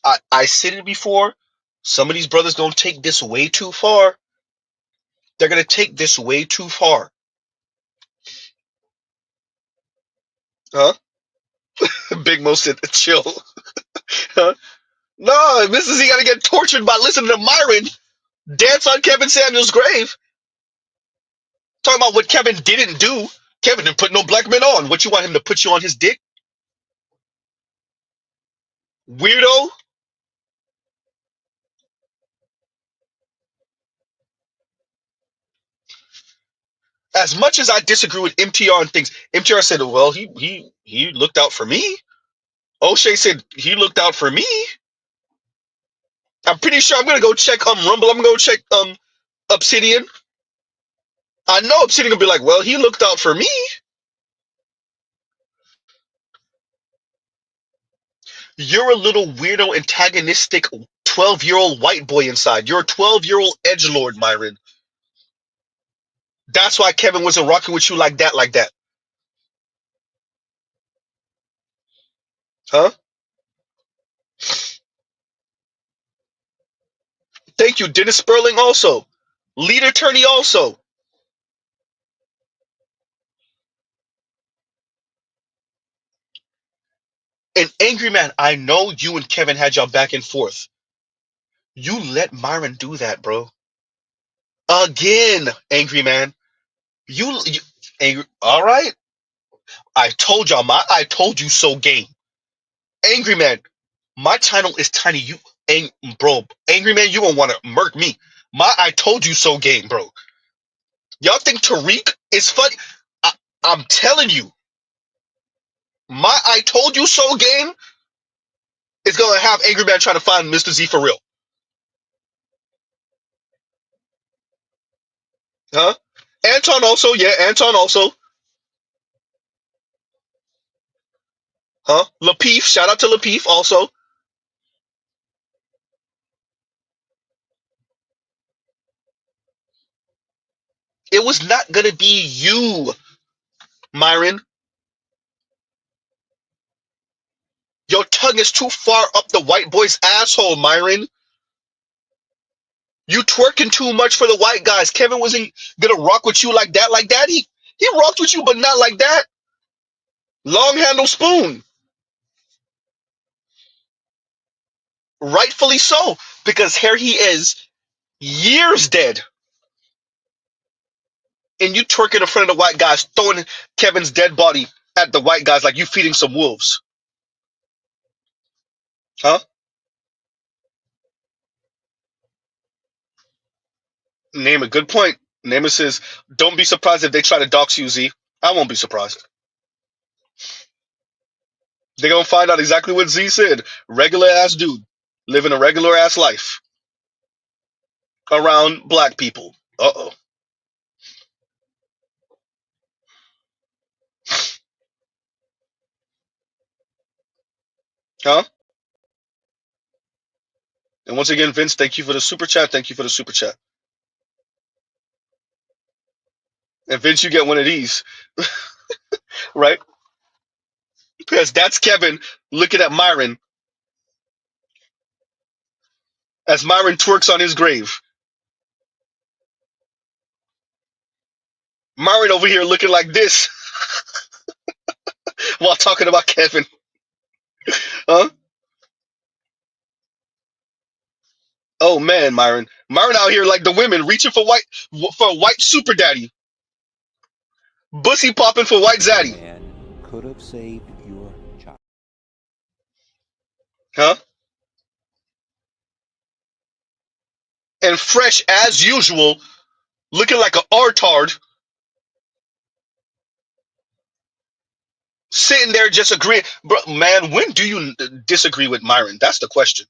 I said it before. Some of these brothers gonna take this way too far. They're gonna take this way too far. Huh? Big Mo said chill. Huh? No, this is he gotta get tortured by listening to Myron dance on Kevin Samuels' grave. Talking about what Kevin didn't do. Kevin didn't put no black men on. What you want him to put you on his dick? Weirdo. As much as I disagree with MTR and things, MTR said, well, he looked out for me. O'Shea said he looked out for me. I'm pretty sure I'm gonna go check Rumble. I'm gonna go check Obsidian. I know Obsidian will be like, well, he looked out for me. You're a little weirdo, antagonistic 12-year-old white boy inside. You're a 12-year-old edgelord, Myron. That's why Kevin wasn't rocking with you like that, like that. Huh? Thank you, Dennis Sperling also. Lead attorney also. And Angry Man, I know you and Kevin had y'all back and forth. You let Myron do that, bro. Again, Angry Man. You angry. All right. I told you so game. Angry Man, my channel is tiny. Bro, Angry Man, you gonna want to murk me. My I told you so game, bro. Y'all think Tariq is funny? I, I'm telling you, my I told you so game is gonna have Angry Man trying to find Mr. Z for real. Huh? Anton also, yeah, Anton also. Huh? Lapeef, shout out to Lapeef also. It was not gonna be you, Myron. Your tongue is too far up the white boy's asshole, Myron. You twerking too much for the white guys. Kevin wasn't gonna rock with you like that, like that. He rocked with you, but not like that. Long handle spoon. Rightfully so, because here he is, years dead, and you twerking in front of the white guys, throwing Kevin's dead body at the white guys like you feeding some wolves. Huh? Name a good point. Name it says, don't be surprised if they try to dox you, Z. I won't be surprised. They're gonna find out exactly what Z said. Regular ass dude. Living a regular ass life around black people. Uh-oh. Huh? And once again, Vince, thank you for the super chat. Thank you for the super chat. And Vince, you get one of these, right? Because that's Kevin looking at Myron as Myron twerks on his grave. Myron over here looking like this while talking about Kevin. Huh? Oh man, Myron. Myron out here like the women reaching for white super daddy. Bussy popping for white zaddy. Man could have saved your child. Huh? And fresh as usual, looking like a artard, sitting there just agreeing. Bro, man, when do you disagree with Myron? That's the question.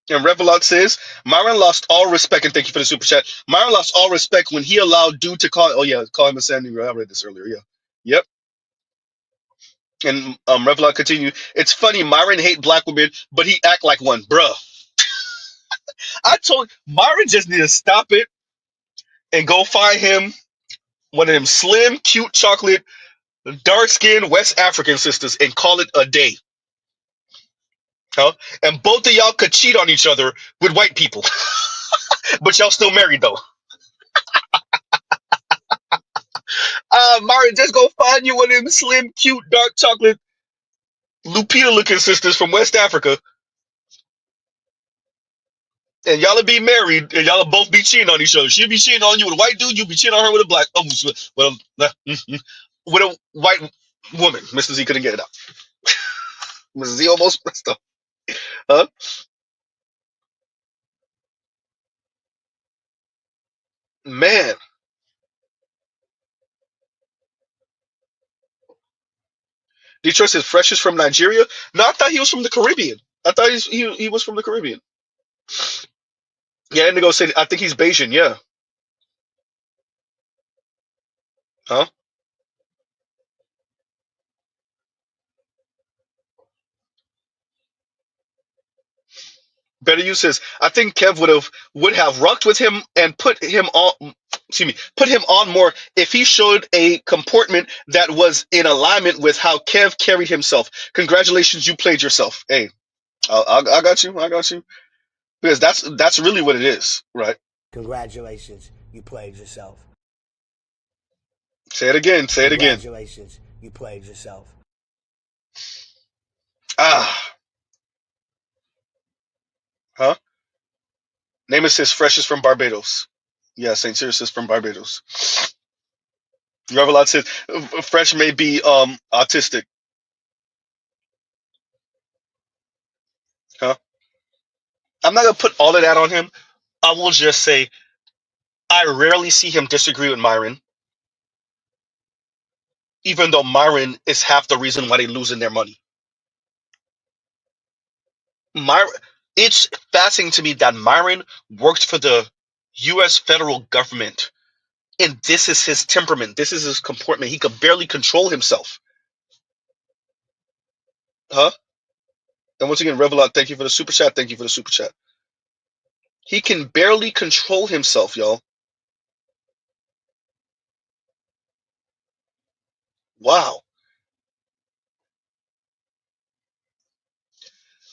And Revelot says, Myron lost all respect, and thank you for the super chat. Myron lost all respect when he allowed dude to call him a Sandy. I read this earlier, yeah. Yep. And Revelot continued, it's funny, Myron hate black women, but he act like one. Bruh. I told Myron just need to stop it and go find him one of them slim, cute, chocolate, dark-skinned West African sisters and call it a day. Huh? And both of y'all could cheat on each other with white people. But y'all still married though. Myron, just go find you one of them slim, cute, dark chocolate, Lupita looking sisters from West Africa. And y'all will be married, and y'all will both be cheating on each other. She'll be cheating on you with a white dude, you'll be cheating on her with a black, with a white woman. Mr. Z couldn't get it out. Mr. Z almost messed up. Huh? Man. Detroit says Fresh is from Nigeria. No, I thought he was from the Caribbean. I thought he was from the Caribbean. Yeah, Indigo said I think he's Bayesian. Yeah. Huh? Better Use says I think Kev would have rocked with him and put him on. Excuse me, put him on more if he showed a comportment that was in alignment with how Kev carried himself. Congratulations, you played yourself. Hey, I got you. I got you. Because that's really what it is, right? Congratulations, you played yourself. Say it again. Say it again. Congratulations, you played yourself. Ah. Huh? Name says Fresh is from Barbados. Yeah, St. Cyrus is from Barbados. Revelot says Fresh may be autistic. Huh? I'm not gonna put all of that on him. I will just say I rarely see him disagree with Myron, even though Myron is half the reason why they're losing their money. Myron, it's fascinating to me that Myron worked for the U.S. federal government, and this is his temperament. This is his comportment. He could barely control himself. Huh? And once again, Revelot, thank you for the super chat. Thank you for the super chat. He can barely control himself, y'all. Wow.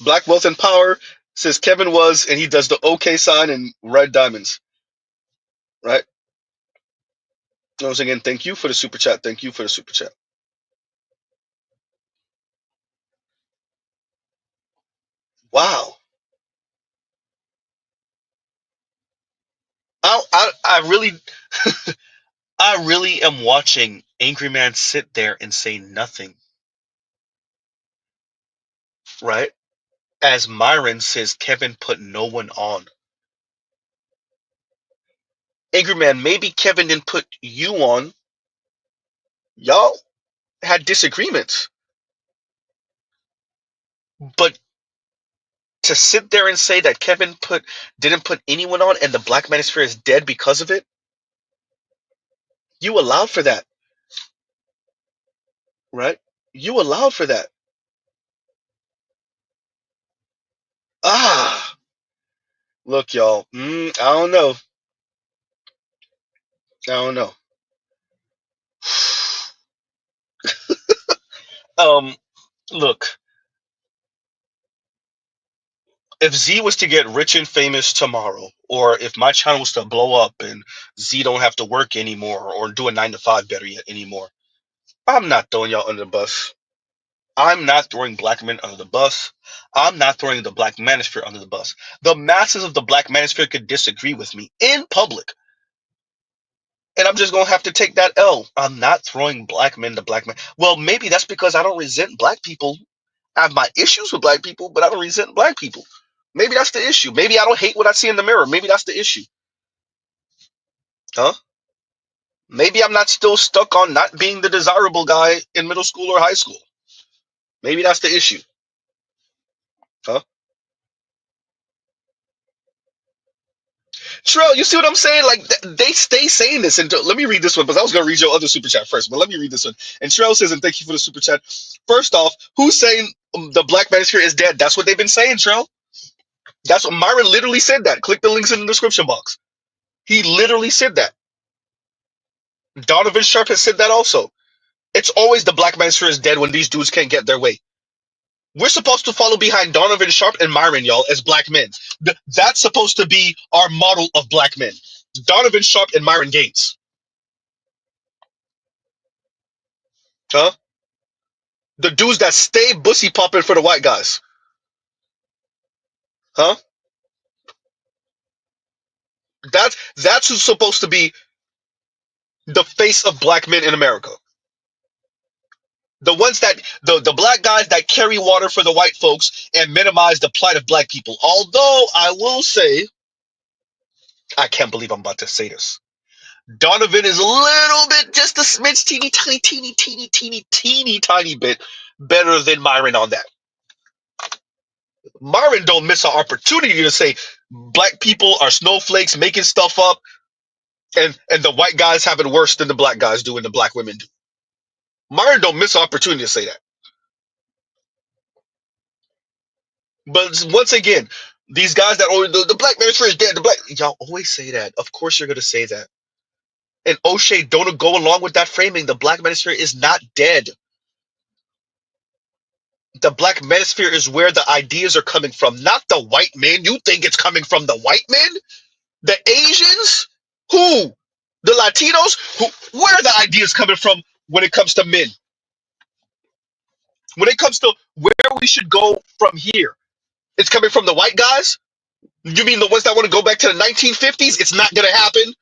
Black Wealth and Power says Kevin was, and he does the OK sign and red diamonds. Right? Once again, thank you for the super chat. Thank you for the super chat. Wow. I really I really am watching Angry Man sit there and say nothing. Right? As Myron says Kevin put no one on. Angry Man, maybe Kevin didn't put you on. Y'all had disagreements. But to sit there and say that Kevin didn't put anyone on and the Black Manosphere is dead because of it, you allowed for that, right? You allowed for that. Ah, look, y'all. I don't know. I don't know. Look. If Z was to get rich and famous tomorrow, or if my channel was to blow up and Z don't have to work anymore or do a 9 to 5 better yet anymore, I'm not throwing y'all under the bus. I'm not throwing black men under the bus. I'm not throwing the black manosphere under the bus. The masses of the black manosphere could disagree with me in public. And I'm just going to have to take that L. I'm not throwing black men to black men. Well, maybe that's because I don't resent black people. I have my issues with black people, but I don't resent black people. Maybe that's the issue. Maybe I don't hate what I see in the mirror. Maybe that's the issue. Huh? Maybe I'm not still stuck on not being the desirable guy in middle school or high school. Maybe that's the issue. Huh? Trell, you see what I'm saying? Like, they stay saying this. And let me read this one, because I was going to read your other super chat first, but let me read this one. And Trell says, and thank you for the super chat. First off, who's saying the black manosphere is dead? That's what they've been saying, Trell. That's what Myron literally said that. Click the links in the description box. He literally said that. Donovan Sharp has said that also. It's always the black manosphere is dead when these dudes can't get their way. We're supposed to follow behind Donovan Sharp and Myron, y'all, as black men. That's supposed to be our model of black men. Donovan Sharp and Myron Gaines. Huh? The dudes that stay Bussy popping for the white guys. Huh? That's who's supposed to be the face of black men in America. The ones that the black guys that carry water for the white folks and minimize the plight of black people. Although I will say, I can't believe I'm about to say this. Donovan is a little bit, just a smidge, teeny tiny bit better than Myron on that. Myron don't miss an opportunity to say black people are snowflakes making stuff up, and the white guys have it worse than the black guys do and the black women do. Myron don't miss an opportunity to say that. But once again, these guys that always the black manosphere is dead. The black y'all always say that. Of course you're gonna say that. And O'Shea don't go along with that framing. The black manosphere is not dead. The black manosphere is where the ideas are coming from, not the white men. You think it's coming from the white men? The Asians? Who? The Latinos? Who? Where are the ideas coming from when it comes to men? When it comes to where we should go from here? It's coming from the white guys? You mean the ones that want to go back to the 1950s? It's not going to happen.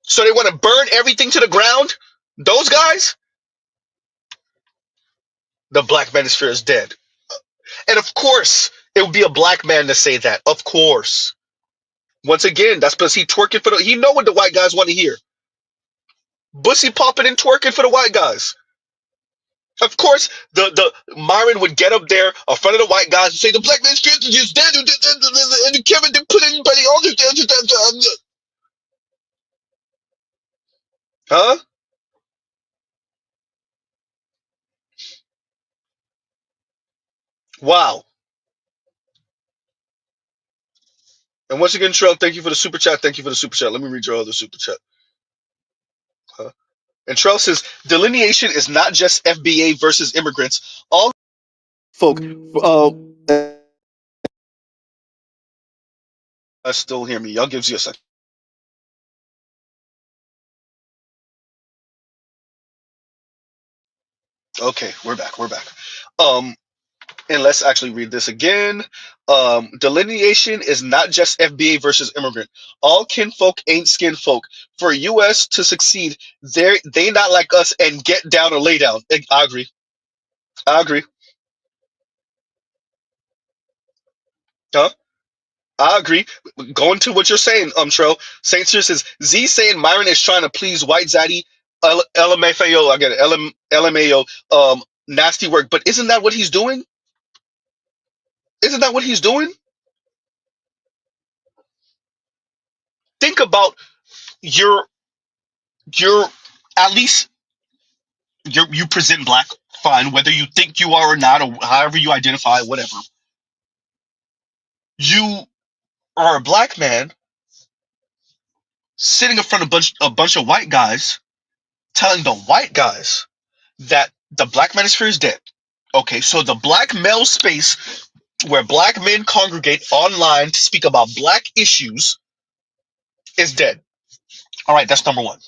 So they want to burn everything to the ground? Those guys? The black manosphere is dead. And of course, it would be a black man to say that. Of course. Once again, that's because he twerking for he know what the white guys want to hear. Bussy popping and twerking for the white guys. Of course, the Myron would get up there in front of the white guys and say the black man's is just dead, and Kevin didn't put anybody on there. Huh? Wow. And once again, Trell, thank you for the super chat. Thank you for the super chat. Let me read your other super chat. Huh? And Trell says delineation is not just FBA versus immigrants. All folk. Still hear me. Y'all gives you a second. Okay, we're back. We're back. And let's actually read this again. Delineation is not just FBA versus immigrant. All kinfolk ain't skinfolk. For US to succeed, they not like us and get down or lay down. I agree. I agree. Huh? I agree. Going to what you're saying, Trell. Saint Cyr says Z saying Myron is trying to please white zaddy, LMFAO. I get it. LMAO. Nasty work. But isn't that what he's doing? Isn't that what he's doing? Think about your at least you present black, fine, whether you think you are or not, or however you identify, whatever. You are a black man sitting in front of a bunch of white guys, telling the white guys that the black manosphere is dead. Okay, so the black male space where black men congregate online to speak about black issues is dead. All right, that's number one.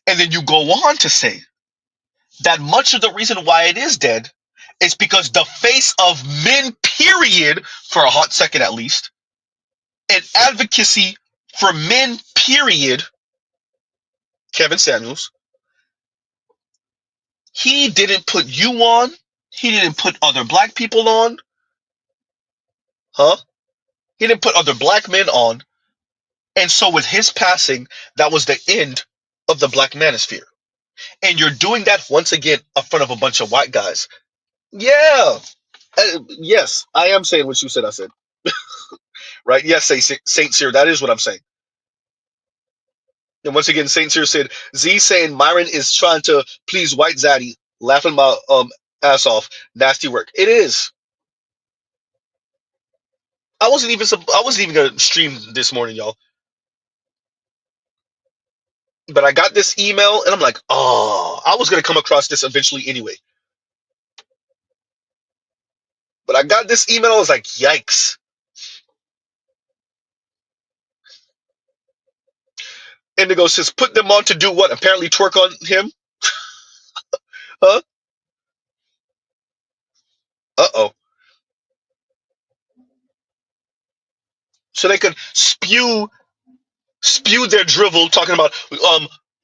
And then you go on to say that much of the reason why it is dead is because the face of men, period, for a hot second at least, and advocacy for men, period, Kevin Samuels, he didn't put you on. He didn't put other black people on. Huh? He didn't put other black men on. And so with his passing, that was the end of the black manosphere. And you're doing that once again in front of a bunch of white guys. Yeah. Yes, I am saying what you said I said. Right? Yes, Saint Cyr, that is what I'm saying. And once again, Saint Cyr said, Z saying Myron is trying to please white zaddy, laughing my ass off. Nasty work. It is. I wasn't even gonna stream this morning, y'all. But I got this email and I'm like, oh, I was gonna come across this eventually anyway. But I got this email, I was like, yikes. Indigo says, put them on to do what? Apparently twerk on him? Huh? Uh-oh. So they could spew their drivel talking about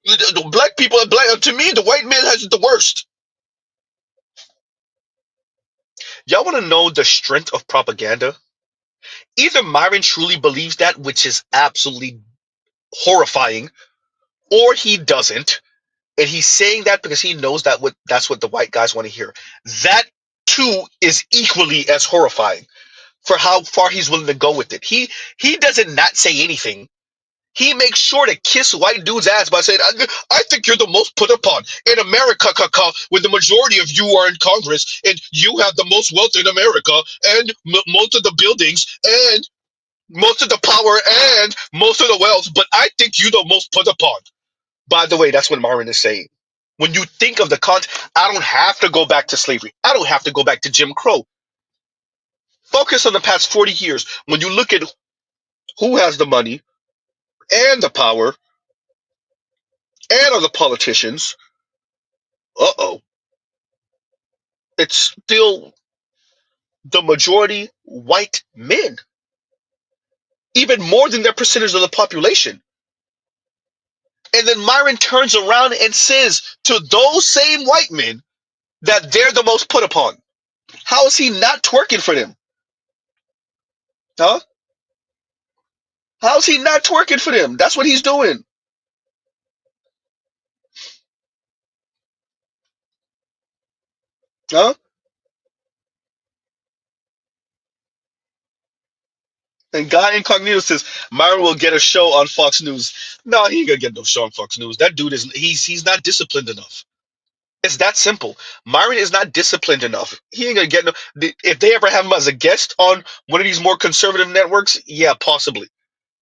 the black people are black. To me, the white man has it the worst. Y'all want to know the strength of propaganda? Either Myron truly believes that, which is absolutely horrifying, or he doesn't, and he's saying that because he knows that's what the white guys want to hear. That too is equally as horrifying for how far he's willing to go with it. He doesn't not say anything. He makes sure to kiss white dude's ass by saying, I think you're the most put upon in America, when the majority of you are in Congress and you have the most wealth in America and most of the buildings and most of the power and most of the wealth, but I think you're the most put upon. By the way, that's what Myron is saying. When you think of the I don't have to go back to slavery. I don't have to go back to Jim Crow. Focus on the past 40 years. When you look at who has the money and the power and are the politicians, uh-oh, it's still the majority white men, even more than their percentage of the population. And then Myron turns around and says to those same white men that they're the most put upon. How is he not twerking for them? Huh? How is he not twerking for them? That's what he's doing. Huh? And Guy Incognito says Myron will get a show on Fox News. No, he ain't gonna get no show on Fox News. That dude is he's not disciplined enough. It's that simple. Myron is not disciplined enough. He ain't gonna get no. If they ever have him as a guest on one of these more conservative networks, yeah, possibly.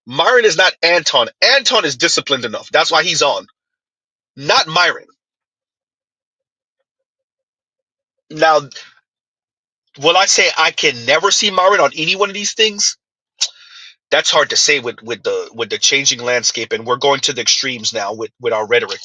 Myron is not Anton. Anton is disciplined enough. That's why he's on. Not Myron. Now, will I say I can never see Myron on any one of these things? That's hard to say with the changing landscape, and we're going to the extremes now with our rhetoric.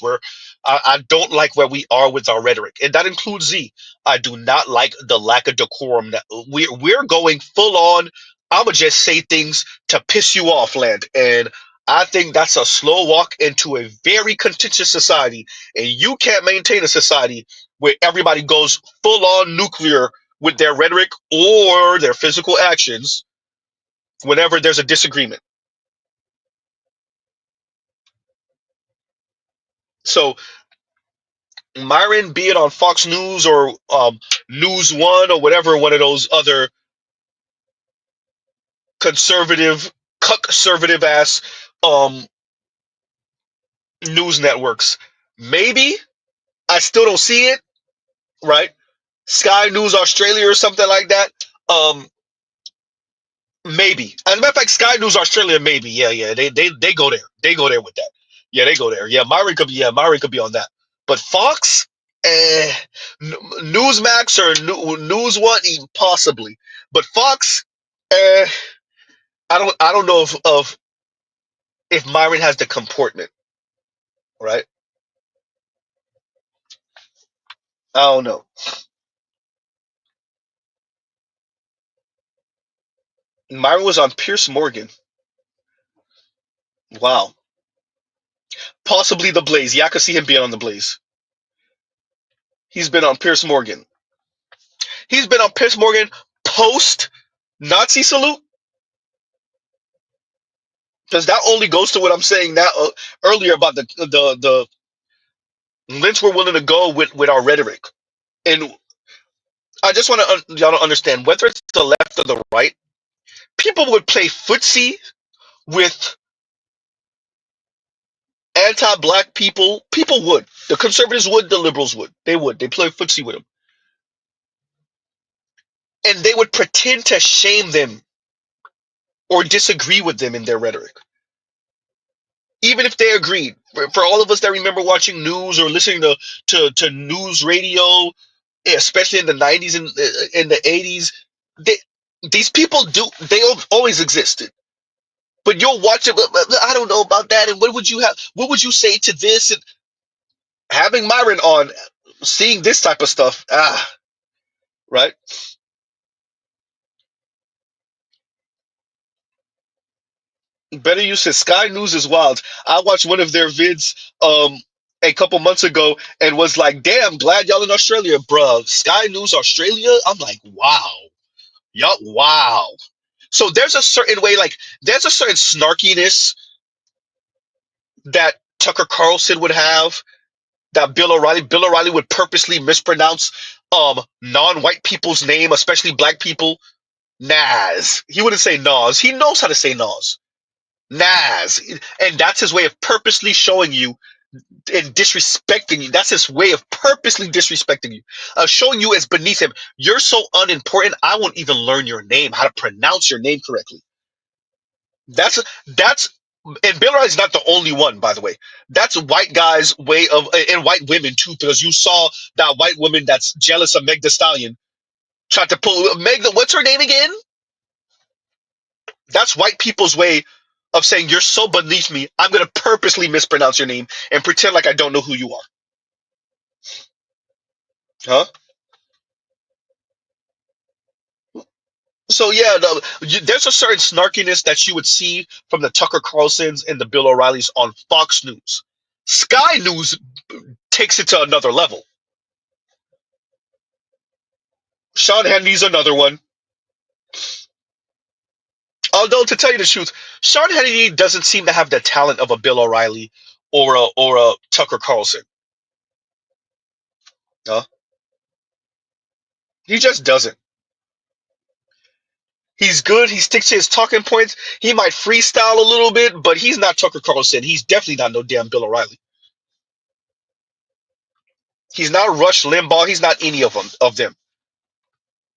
I don't like where we are with our rhetoric, and that includes Z. I do not like the lack of decorum. That we're going full on. I'ma just say things to piss you off, land, and I think that's a slow walk into a very contentious society, and you can't maintain a society where everybody goes full on nuclear with their rhetoric or their physical actions whenever there's a disagreement. So Myron, be it on Fox News or News One or whatever, one of those other conservative, conservative ass um, news networks, maybe I still don't see it. Right? Sky News Australia or something like that. Um, Maybe. As a matter of fact, Sky News Australia, maybe. Yeah, yeah. They go there. They go there with that. Yeah, they go there. Yeah, Myron could be on that. But Fox, eh, Newsmax or News One, possibly. But Fox, eh, I don't know if Myron has the comportment, right? I don't know. Myron was on Pierce Morgan. Wow. Possibly the Blaze. Yeah, I could see him being on the Blaze. He's been on Pierce Morgan. He's been on Pierce Morgan post Nazi salute. Because that only goes to what I'm saying now earlier about the lengths we're willing to go with our rhetoric. And I just want to y'all to understand whether it's the left or the right, people would play footsie with anti-black people. People would. The conservatives would. The liberals would. They would. They play footsie with them, and they would pretend to shame them or disagree with them in their rhetoric, even if they agreed. For all of us that remember watching news or listening to news radio, especially in the 90s and in the 80s, these people they always existed. But you'll watch it. I don't know about that. And what would you have? What would you say to this? And having Myron on, seeing this type of stuff, right? Better use says Sky News is wild. I watched one of their vids a couple months ago and was like, damn, glad y'all in Australia, bruh. Sky News Australia? I'm like, wow. Y'all, wow. So there's a certain way, like, there's a certain snarkiness that Tucker Carlson would have, that Bill O'Reilly would purposely mispronounce non-white people's name, especially black people. Nas. He wouldn't say Nas. He knows how to say Nas. Nas. And that's his way of purposely showing you and disrespecting you. That's his way of purposely disrespecting you. Showing you as beneath him. You're so unimportant, I won't even learn your name, how to pronounce your name correctly. That's and Bill O'Reilly's not the only one, by the way. That's white guys' way of, and white women too, because you saw that white woman that's jealous of Meg Thee Stallion tried to pull Meg. What's her name again? That's white people's way of saying you're so beneath me. I'm gonna purposely mispronounce your name and pretend like I don't know who you are. Huh? So yeah, there's a certain snarkiness that you would see from the Tucker Carlsons and the Bill O'Reillys on Fox News. Sky News takes it to another level. Sean Hannity's another one. Although to tell you the truth, Sean Hannity doesn't seem to have the talent of a Bill O'Reilly or a Tucker Carlson. Huh? He just doesn't. He's good. He sticks to his talking points. He might freestyle a little bit, but he's not Tucker Carlson. He's definitely not no damn Bill O'Reilly. He's not Rush Limbaugh. He's not any of them.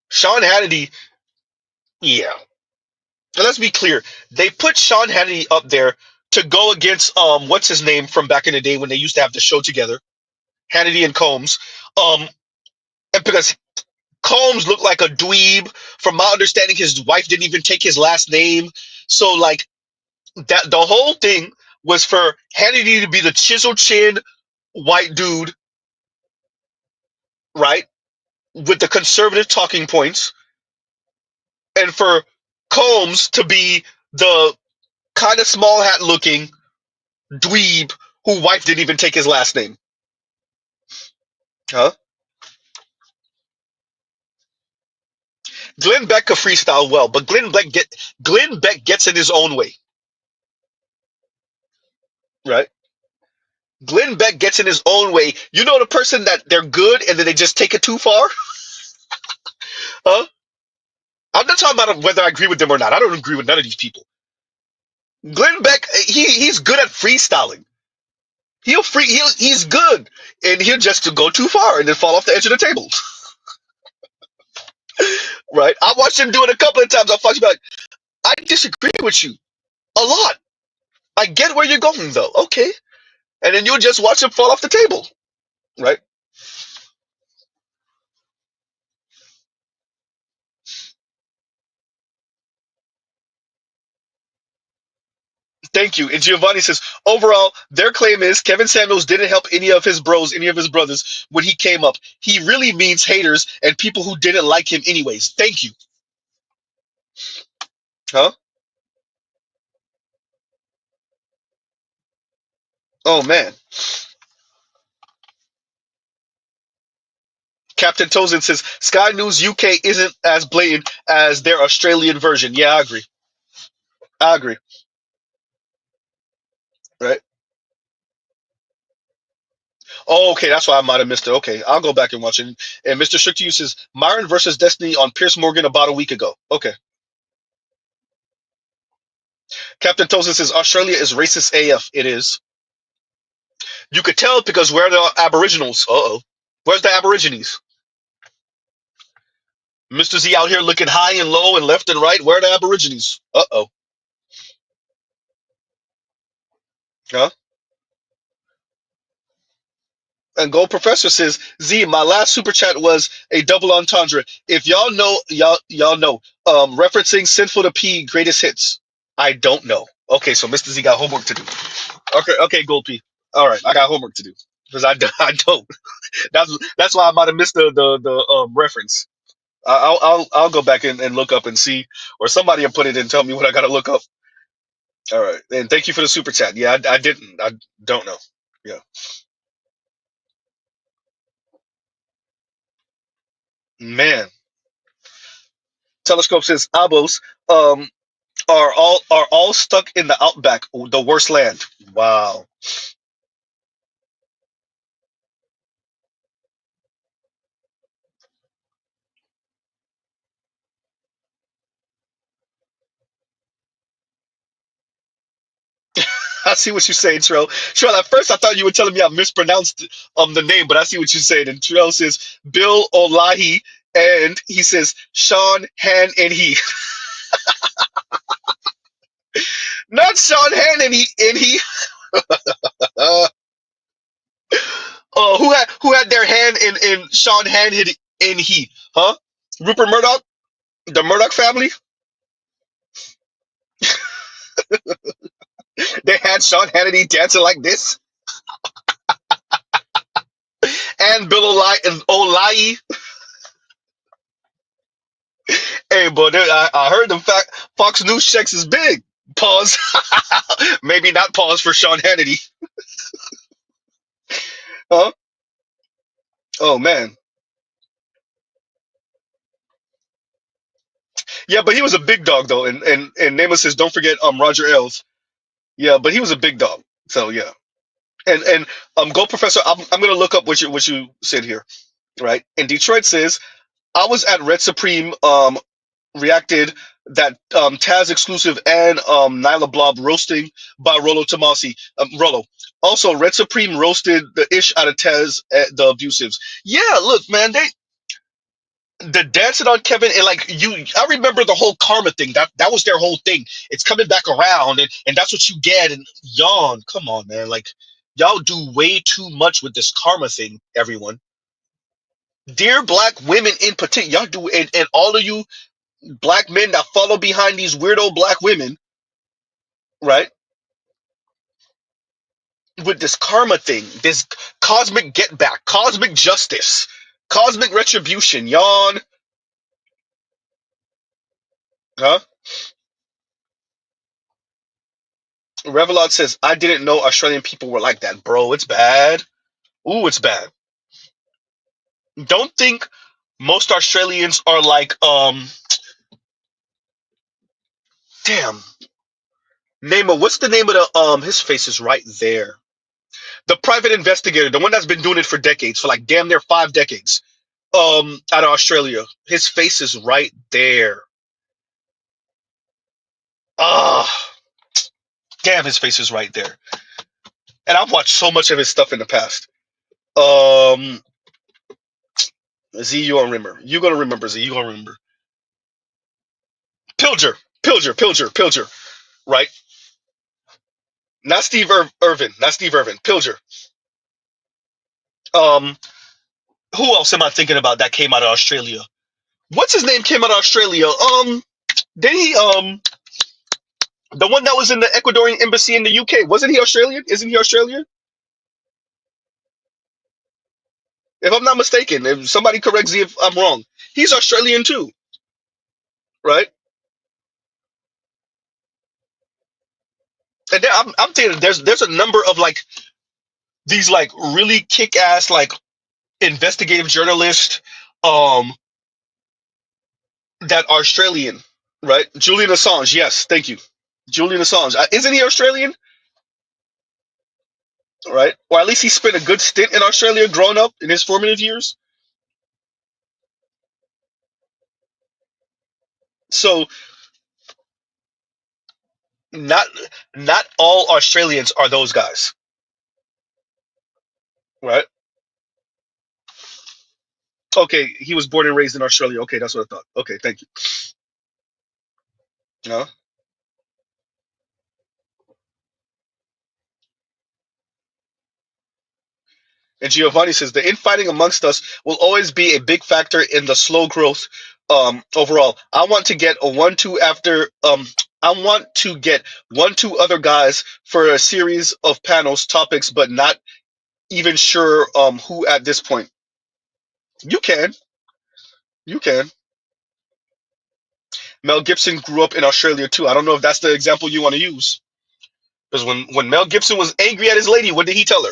Sean Hannity, yeah. And let's be clear. They put Sean Hannity up there to go against what's his name from back in the day when they used to have the show together, Hannity and Combs. And because Combs looked like a dweeb, from my understanding, his wife didn't even take his last name. So like that, the whole thing was for Hannity to be the chisel chin white dude, right, with the conservative talking points, and for Combs to be the kind of small hat looking dweeb who wife didn't even take his last name. Huh? Glenn Beck could freestyle well, but Glenn Beck gets in his own way, right? Glenn Beck gets in his own way. You know the person that they're good and then they just take it too far? Huh? I'm not talking about whether I agree with them or not. I don't agree with none of these people. Glenn Beck, he's good at freestyling. He's good, and he'll just go too far and then fall off the edge of the table. Right? I watched him do it a couple of times. Like, I disagree with you a lot. I get where you're going though. Okay. And then you'll just watch him fall off the table. Right? Thank you. And Giovanni says, overall, their claim is Kevin Samuels didn't help any of his bros, any of his brothers when he came up. He really means haters and people who didn't like him anyways. Thank you. Huh? Oh, man. Captain Tozin says, Sky News UK isn't as blatant as their Australian version. Yeah, I agree. I agree. Right? Oh, okay. That's why I might have missed it. Okay. I'll go back and watch it. And Mr. Strict to you says, Myron versus Destiny on Pierce Morgan about a week ago. Okay. Captain Tozin says, Australia is racist AF. It is. You could tell because where are the Aboriginals? Uh-oh. Where's the Aborigines? Mr. Z out here looking high and low and left and right. Where are the Aborigines? Uh-oh. Huh? And Gold Professor says, Z, my last super chat was a double entendre. If y'all know, y'all know. Referencing Sinful to P greatest hits. I don't know. Okay, so Mr. Z got homework to do. Okay, Gold P. All right, I got homework to do. Because I don't. That's why I might have missed the reference. I'll go back and look up and see, or somebody will put it and tell me what I gotta look up. All right, and thank you for the super chat. Yeah, I didn't. I don't know. Yeah, man. Telescope says Abos are all stuck in the outback, the worst land. Wow. I see what you're saying, Trill. Trill, at first I thought you were telling me I mispronounced the name, but I see what you're saying. And Trill says Bill Olahi, and he says Sean Han and he. Not Sean Han and he. Who had their hand in Sean Han in he? Huh? Rupert Murdoch? The Murdoch family? They had Sean Hannity dancing like this? And Bill Olayi. Hey, but I heard the fact Fox News checks is big. Pause. Maybe not pause for Sean Hannity. Huh? Oh man. Yeah, but he was a big dog though, and Nameless says don't forget Roger Ailes. Yeah, but he was a big dog. So yeah. And Go Professor, I'm gonna look up what you said here, right? And Detroit says I was at Red Supreme reacted that Taz exclusive and Nyla Blob roasting by Rolo Tomasi. Rolo. Also, Red Supreme roasted the ish out of Taz at the abusives. Yeah, look, man, the dancing on Kevin and like I remember the whole karma thing. That was their whole thing. It's coming back around and that's what you get. And yawn, come on, man. Like y'all do way too much with this karma thing, everyone. Dear black women in particular, y'all do and all of you black men that follow behind these weirdo black women, right? With this karma thing, this cosmic get back, cosmic justice, cosmic retribution, yawn. Huh? Revelot says, I didn't know Australian people were like that, bro. It's bad. Ooh, it's bad. Don't think most Australians are like, damn. Nema, what's the name of the, his face is right there. The private investigator, the one that's been doing it for decades, for like damn near 5 decades, out of Australia. His face is right there. Ah, damn, his face is right there. And I've watched so much of his stuff in the past. Um, Z, you gonna remember. You gonna remember, Z. You gonna remember. Pilger. Right? Not Steve Irvin. Not Steve Irvin. Pilger. Um, who else am I thinking about that came out of Australia? What's his name came out of Australia? Did he The one that was in the Ecuadorian embassy in the UK. Wasn't he Australian? Isn't he Australian? If I'm not mistaken, if somebody corrects me if I'm wrong, he's Australian too, right? And then I'm telling you, there's a number of like these like really kick ass like investigative journalists um that are Australian, right? Julian Assange, yes, thank you. Julian Assange, isn't he Australian? Right? Or at least he spent a good stint in Australia growing up in his formative years. So not not all Australians are those guys, right? Okay, he was born and raised in Australia. Okay, that's what I thought. Okay, thank you. No. And Giovanni says the infighting amongst us will always be a big factor in the slow growth overall. I want to get a 1-2 after I want to get 1-2 other guys for a series of panels topics, but not even sure who at this point. You can. You can. Mel Gibson grew up in Australia too. I don't know if that's the example you want to use. Because when Mel Gibson was angry at his lady, what did he tell her?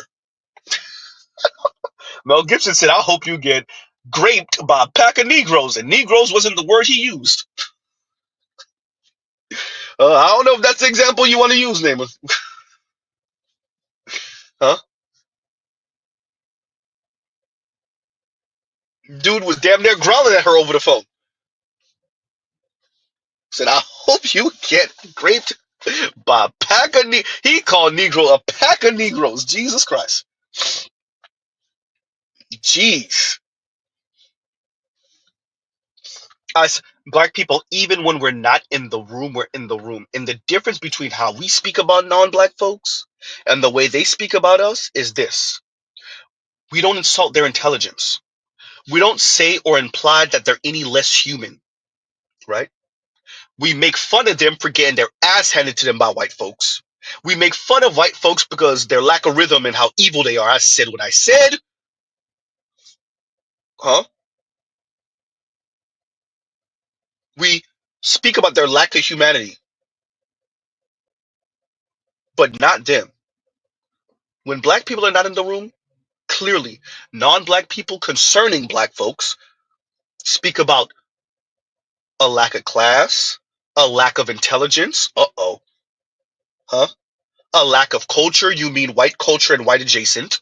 Mel Gibson said, I hope you get graped by a pack of Negroes. And Negroes wasn't the word he used. I don't know if that's the example you want to use, Naaman. Huh? Dude was damn near growling at her over the phone. Said, I hope you get graped by a pack of He called Negro a pack of Negroes. Jesus Christ. Jeez. Us black people, even when we're not in the room, we're in the room. And the difference between how we speak about non-black folks and the way they speak about us is this. We don't insult their intelligence. We don't say or imply that they're any less human, right? We make fun of them for getting their ass handed to them by white folks. We make fun of white folks because their lack of rhythm and how evil they are. I said what I said. Huh? We speak about their lack of humanity, but not them. When black people are not in the room, clearly non-black people concerning black folks speak about a lack of class, a lack of intelligence. Uh-oh. Huh? A lack of culture. You mean white culture and white adjacent.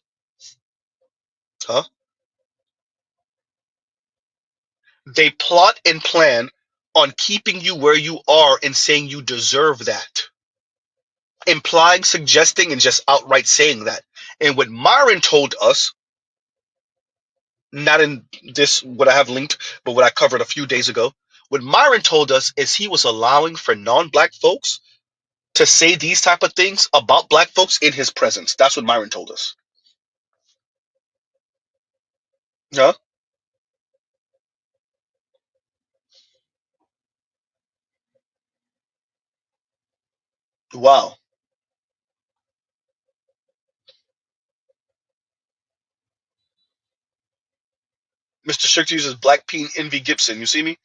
Huh? They plot and plan on keeping you where you are and saying you deserve that. Implying, suggesting, and just outright saying that. And what Myron told us, not in this, what I have linked, but what I covered a few days ago, what Myron told us is he was allowing for non-black folks to say these type of things about black folks in his presence. That's what Myron told us. Yeah. Wow. Mr. Strict uses Black Peen Envy Gibson. You see me?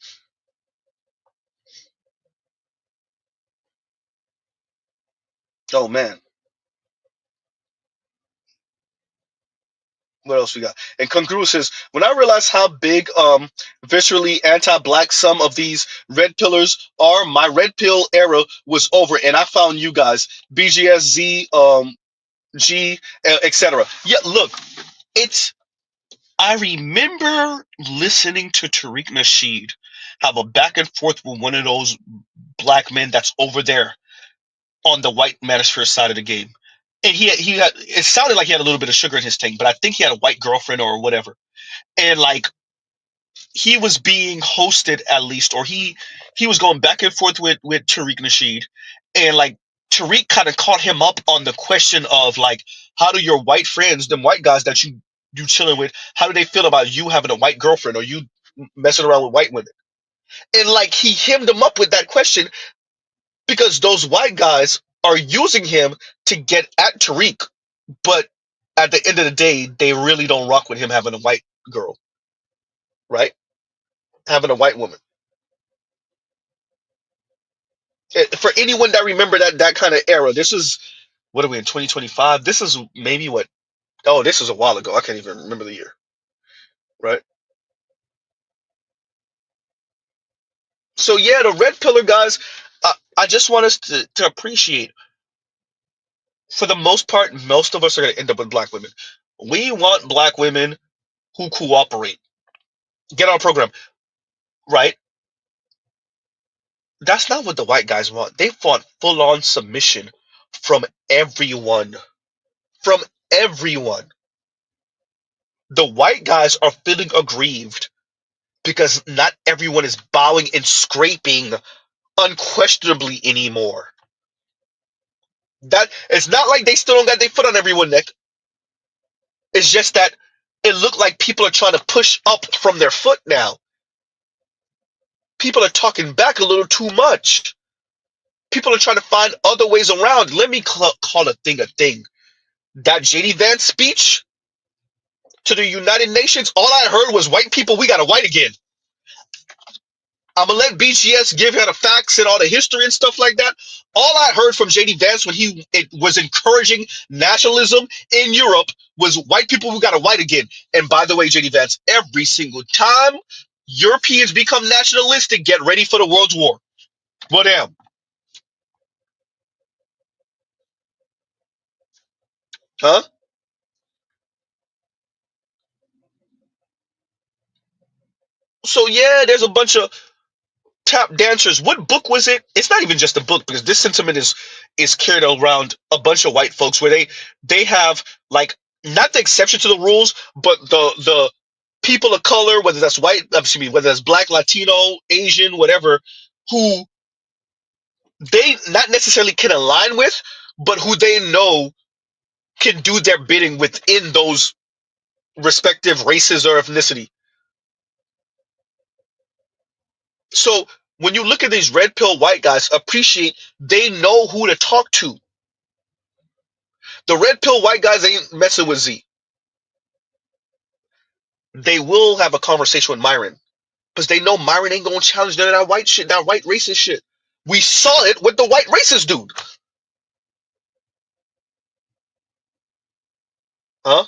Oh man. What else we got? And Congruous says, when I realized how big, viscerally anti-black some of these red pillars are, my red pill era was over, and I found you guys, BGSZ, G, etc. Yeah, look, it's. I remember listening to Tariq Nasheed have a back and forth with one of those black men that's over there on the white manosphere side of the game. And he had, it sounded like he had a little bit of sugar in his tank, but I think he had a white girlfriend or whatever. And like he was being hosted at least, or he was going back and forth with Tariq Nasheed, and like Tariq kind of caught him up on the question of like, how do your white friends, them white guys that you chilling with, how do they feel about you having a white girlfriend or you messing around with white women? And like he hemmed him up with that question, because those white guys are using him to get at Tariq, but at the end of the day, they really don't rock with him having a white girl, right? Having a white woman. For anyone that remember that kind of era, this is what are we in 2025? This is maybe what? Oh, this was a while ago. I can't even remember the year, right? So yeah, the red pillar guys. I just want us to appreciate. For the most part, most of us are going to end up with black women. We want black women who cooperate. Get our program, right? That's not what the white guys want. They want full on submission from everyone. From everyone. The white guys are feeling aggrieved because not everyone is bowing and scraping unquestionably anymore. That it's not like they still don't got their foot on everyone's neck. It's just that it looked like people are trying to push up from their foot now. People are talking back a little too much. People are trying to find other ways around. Let me call a thing a thing. That JD Vance speech to the United Nations, all I heard was white people, we got to white again. I'm going to let BGS give her the facts and all the history and stuff like that. All I heard from JD Vance when it was encouraging nationalism in Europe was white people, we got to white again. And by the way, JD Vance, every single time Europeans become nationalistic, get ready for the World War. Well, damn. Huh? So yeah, there's a bunch of tap dancers. What book was it? It's not even just a book because this sentiment is carried around a bunch of white folks where they have like not the exception to the rules, but the people of color, whether that's white, excuse me, whether that's black, Latino, Asian, whatever, who they not necessarily can align with, but who they know can do their bidding within those respective races or ethnicity. So when you look at these red pill white guys, appreciate they know who to talk to. The red pill white guys ain't messing with Z. They will have a conversation with Myron because they know Myron ain't gonna challenge none of that white shit, that white racist shit. We saw it with the white racist dude. Huh?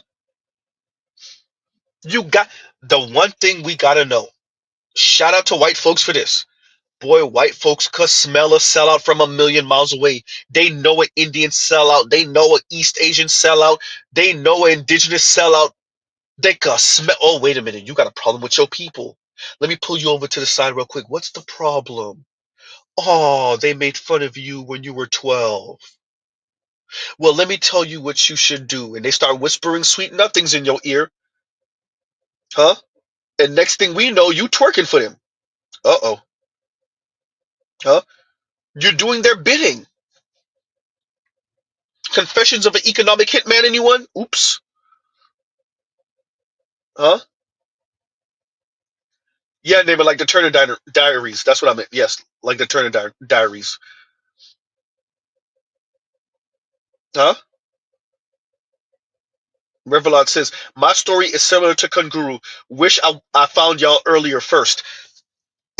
You got the one thing we gotta know. Shout out to white folks for this. Boy, white folks could smell a sellout from a million miles away. They know an Indian sellout. They know an East Asian sellout. They know an indigenous sellout. They could smell. Oh, wait a minute. You got a problem with your people. Let me pull you over to the side real quick. What's the problem? Oh, they made fun of you when you were 12. Well, let me tell you what you should do. And they start whispering sweet nothings in your ear. Huh? And next thing we know, you twerking for them. Uh-oh. Huh? You're doing their bidding. Confessions of an Economic Hitman, anyone? Oops. Huh? Yeah, name it like the Turner Diaries. That's what I meant. Yes, like the Turner Diaries. Huh? Revelot says, my story is similar to Kunguru. Wish I found y'all earlier first.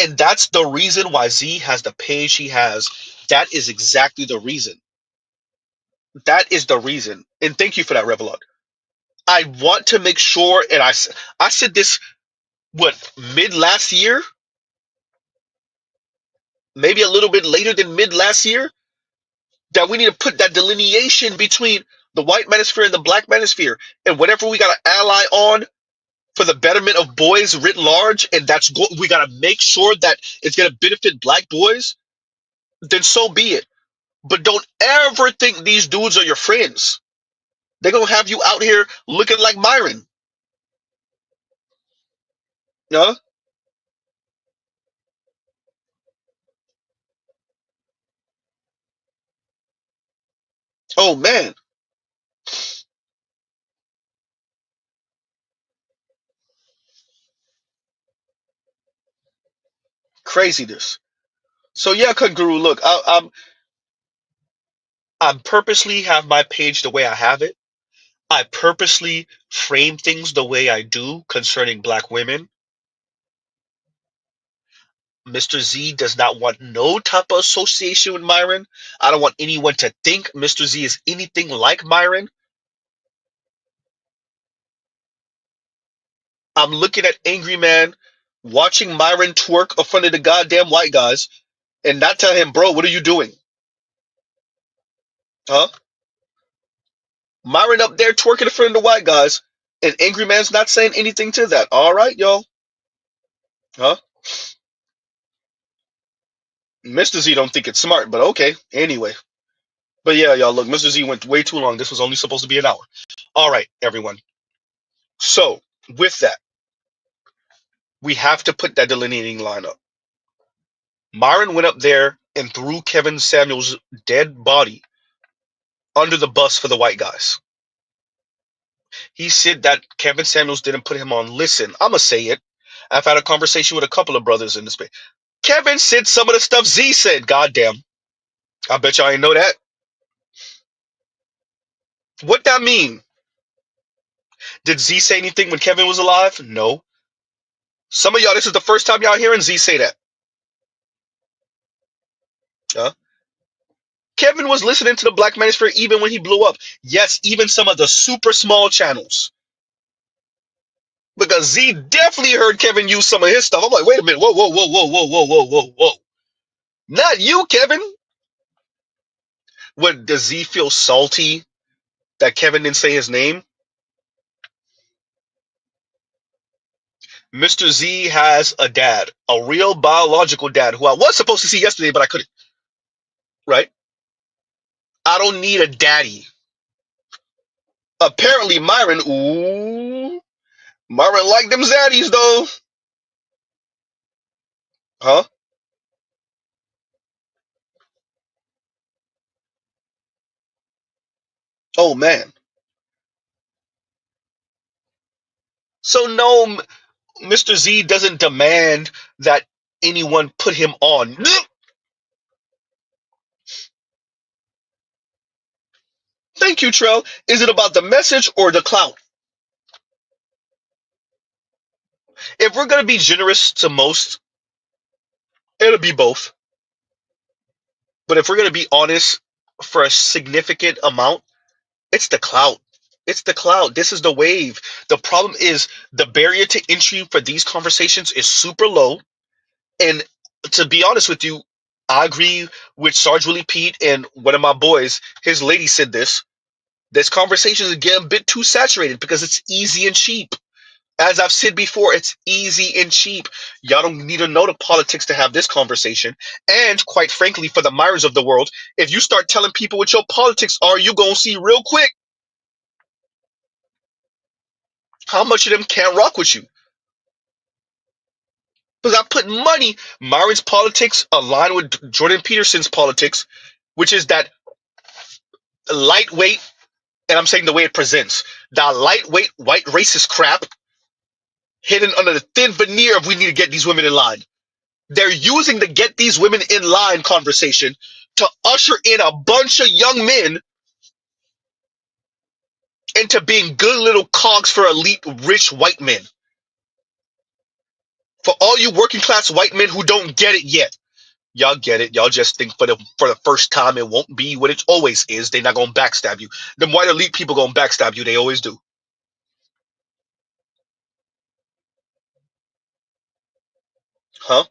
And that's the reason why Z has the page he has. That is exactly the reason. That is the reason. And thank you for that, Revelot. I want to make sure, and I said this, what, mid last year? Maybe a little bit later than mid last year? That we need to put that delineation between the white manosphere and the black manosphere. And whatever we got to ally on for the betterment of boys writ large, and we got to make sure that it's going to benefit black boys, then so be it. But don't ever think these dudes are your friends. They're going to have you out here looking like Myron. Huh? Oh, man. Craziness. So yeah, Kunguru, look, I purposely have my page the way I have it. I purposely frame things the way I do concerning black women. Mr. Z does not want no type of association with Myron. I don't want anyone to think Mr. Z is anything like Myron. I'm looking at Angry Man watching Myron twerk in front of the goddamn white guys and not tell him, bro, what are you doing? Huh? Myron up there twerking in front of the white guys and Angry Man's not saying anything to that. All right, yo. Huh? Mr. Z don't think it's smart, but okay. Anyway. But yeah, y'all, look, Mr. Z went way too long. This was only supposed to be an hour. All right, everyone. So, with that, we have to put that delineating line up. Myron went up there and threw Kevin Samuels' dead body under the bus for the white guys. He said that Kevin Samuels didn't put him on. Listen, I'm going to say it. I've had a conversation with a couple of brothers in this space. Kevin said some of the stuff Z said. Goddamn. I bet y'all ain't know that. What that mean? Did Z say anything when Kevin was alive? No. Some of y'all, this is the first time y'all hearing Z say that. Huh? Kevin was listening to the Black Manosphere even when he blew up. Yes, even some of the super small channels. Because Z definitely heard Kevin use some of his stuff. I'm like, wait a minute. Whoa, whoa, whoa, whoa, whoa, whoa, whoa, whoa, whoa. Not you, Kevin. What, does Z feel salty that Kevin didn't say his name? Mr. Z has a dad, a real biological dad who I was supposed to see yesterday, but I couldn't. Right? I don't need a daddy. Apparently, Myron, ooh, Myron liked them zaddies though. Huh? Oh man. So no, Mr. Z doesn't demand that anyone put him on. Thank you, Trell. Is it about the message or the clout? If we're gonna be generous to most, it'll be both. But if we're gonna be honest for a significant amount, it's the clout. It's the clout. This is the wave. The problem is the barrier to entry for these conversations is super low. And to be honest with you, I agree with Sarge Willie Pete and one of my boys. His lady said this. This conversation is getting a bit too saturated because it's easy and cheap. As I've said before, it's easy and cheap. Y'all don't need to know the politics to have this conversation. And quite frankly, for the Myers of the world, if you start telling people what your politics are, you gonna see real quick how much of them can't rock with you. Because I put money, Myron's politics align with Jordan Peterson's politics, which is that lightweight, and I'm saying the way it presents, that lightweight white racist crap hidden under the thin veneer of we need to get these women in line. They're using the get these women in line conversation to usher in a bunch of young men into being good little cogs for elite rich white men. For all you working class white men who don't get it yet, y'all get it. Y'all just think for the first time it won't be what it always is. They're not gonna backstab you. Them white elite people gonna backstab you. They always do. Huh?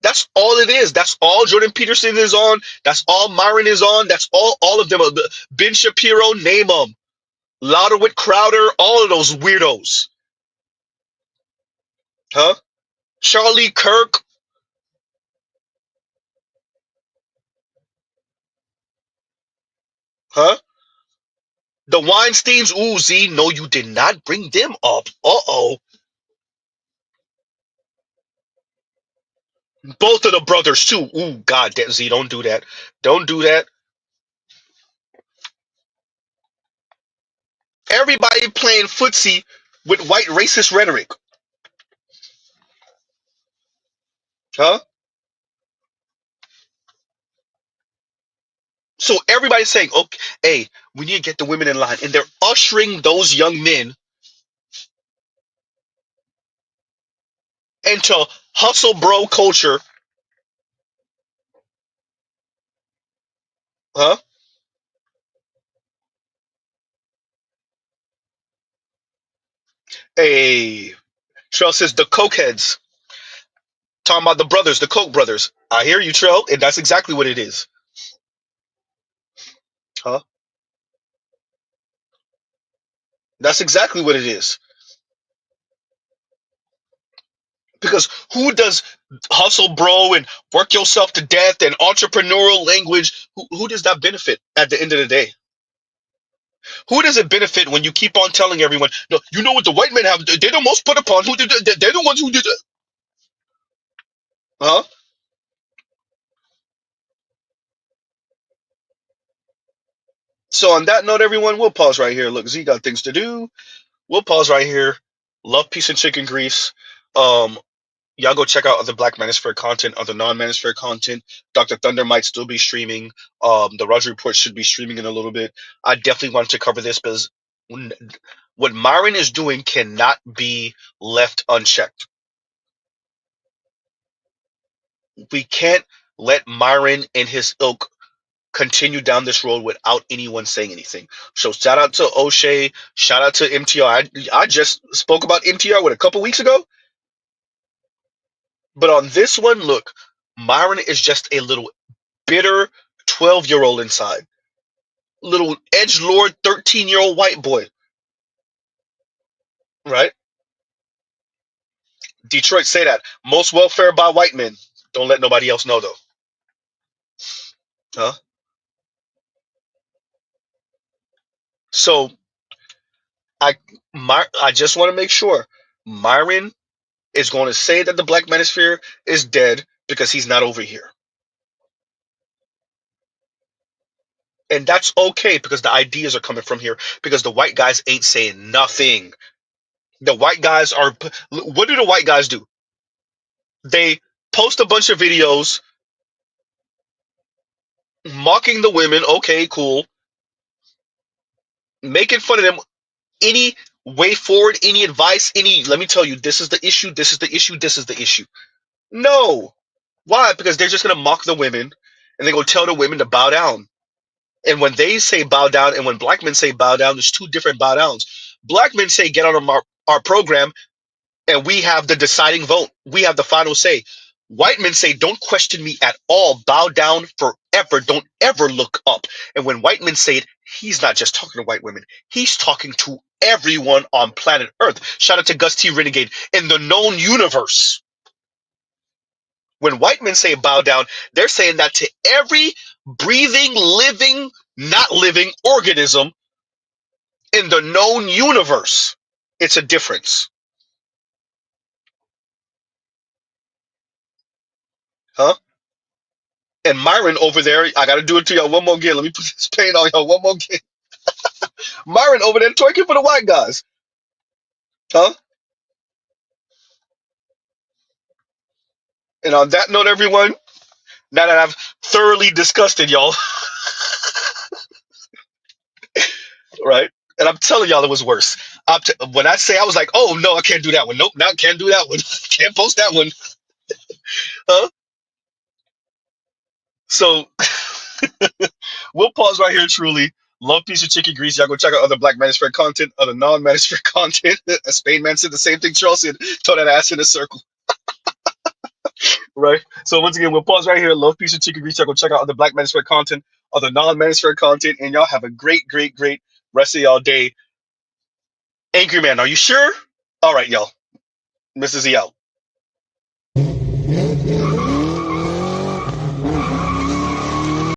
That's all it is. That's all Jordan Peterson is on. That's all Myron is on. That's all of them. Ben Shapiro, name them. Louderwit, Crowder, all of those weirdos. Huh? Charlie Kirk. Huh? The Weinsteins. Ooh, Z, no, you did not bring them up. Uh-oh. Both of the brothers, too. Ooh, God, Z, don't do that. Don't do that. Everybody playing footsie with white racist rhetoric. Huh? So everybody's saying, okay, hey, we need to get the women in line. And they're ushering those young men into hustle bro culture. Huh? Hey, Trell says the cokeheads. Talking about the brothers, the Koch brothers. I hear you, Trell, and that's exactly what it is. Huh? That's exactly what it is. Because who does hustle bro and work yourself to death and entrepreneurial language, who does that benefit at the end of the day? Who does it benefit when you keep on telling everyone, no, you know what the white men have, they're the most put upon, they're the ones who did it. Huh? So on that note, everyone, we'll pause right here. Look, Z got things to do. We'll pause right here. Love, peace, and chicken grease. Um, Y'all go check out other Black Manosphere content, other non-Manosphere content. Dr. Thunder might still be streaming. The Roger Report should be streaming in a little bit. I definitely wanted to cover this because what Myron is doing cannot be left unchecked. We can't let Myron and his ilk continue down this road without anyone saying anything. So shout out to O'Shea, shout out to MTR. I just spoke about MTR a couple weeks ago, but on this one, look, Myron is just a little bitter 12-year-old inside. Little edgelord 13-year-old white boy. Right? Detroit say that. Most welfare by white men. Don't let nobody else know though. Huh? So I just want to make sure Myron is going to say that the Black Manosphere is dead because he's not over here. And that's okay because the ideas are coming from here because the white guys ain't saying nothing. The white guys are, what do the white guys do? They post a bunch of videos mocking the women. Okay, cool. Making fun of them. Any way forward, any advice, let me tell you, this is the issue, this is the issue, this is the issue. No. Why? Because they're just going to mock the women and they're going to tell the women to bow down. And when they say bow down and when black men say bow down, there's two different bow downs. Black men say get on our program and we have the deciding vote. We have the final say. White men say don't question me at all. Bow down forever. Don't ever look up. And when white men say it, he's not just talking to white women. He's talking to everyone on planet Earth. Shout out to Gus T. Renegade. In the known universe, when white men say bow down, they're saying that to every breathing, living, not living organism in the known universe. It's a difference. Huh? And Myron over there, I got to do it to y'all one more again. Let me put this paint on y'all one more again. Myron over there twerking for the white guys. Huh? And on that note, everyone, now that I've thoroughly disgusted y'all, right? And I'm telling y'all it was worse. When I say I was like, oh, no, I can't do that one. Nope, now can't do that one. Can't post that one. Huh? So we'll pause right here, truly. Love, piece of chicken grease. Y'all go check out other Black Manosphere content, other non-Manosphere content. A Spain man said the same thing Charles said. Throw that ass in a circle. Right? So once again, we'll pause right here. Love, piece of chicken grease. Y'all go check out other Black Manosphere content, other non-Manosphere content, and y'all have a great, great, great rest of y'all day. Angry Man, are you sure? All right, y'all. Mrs. E out.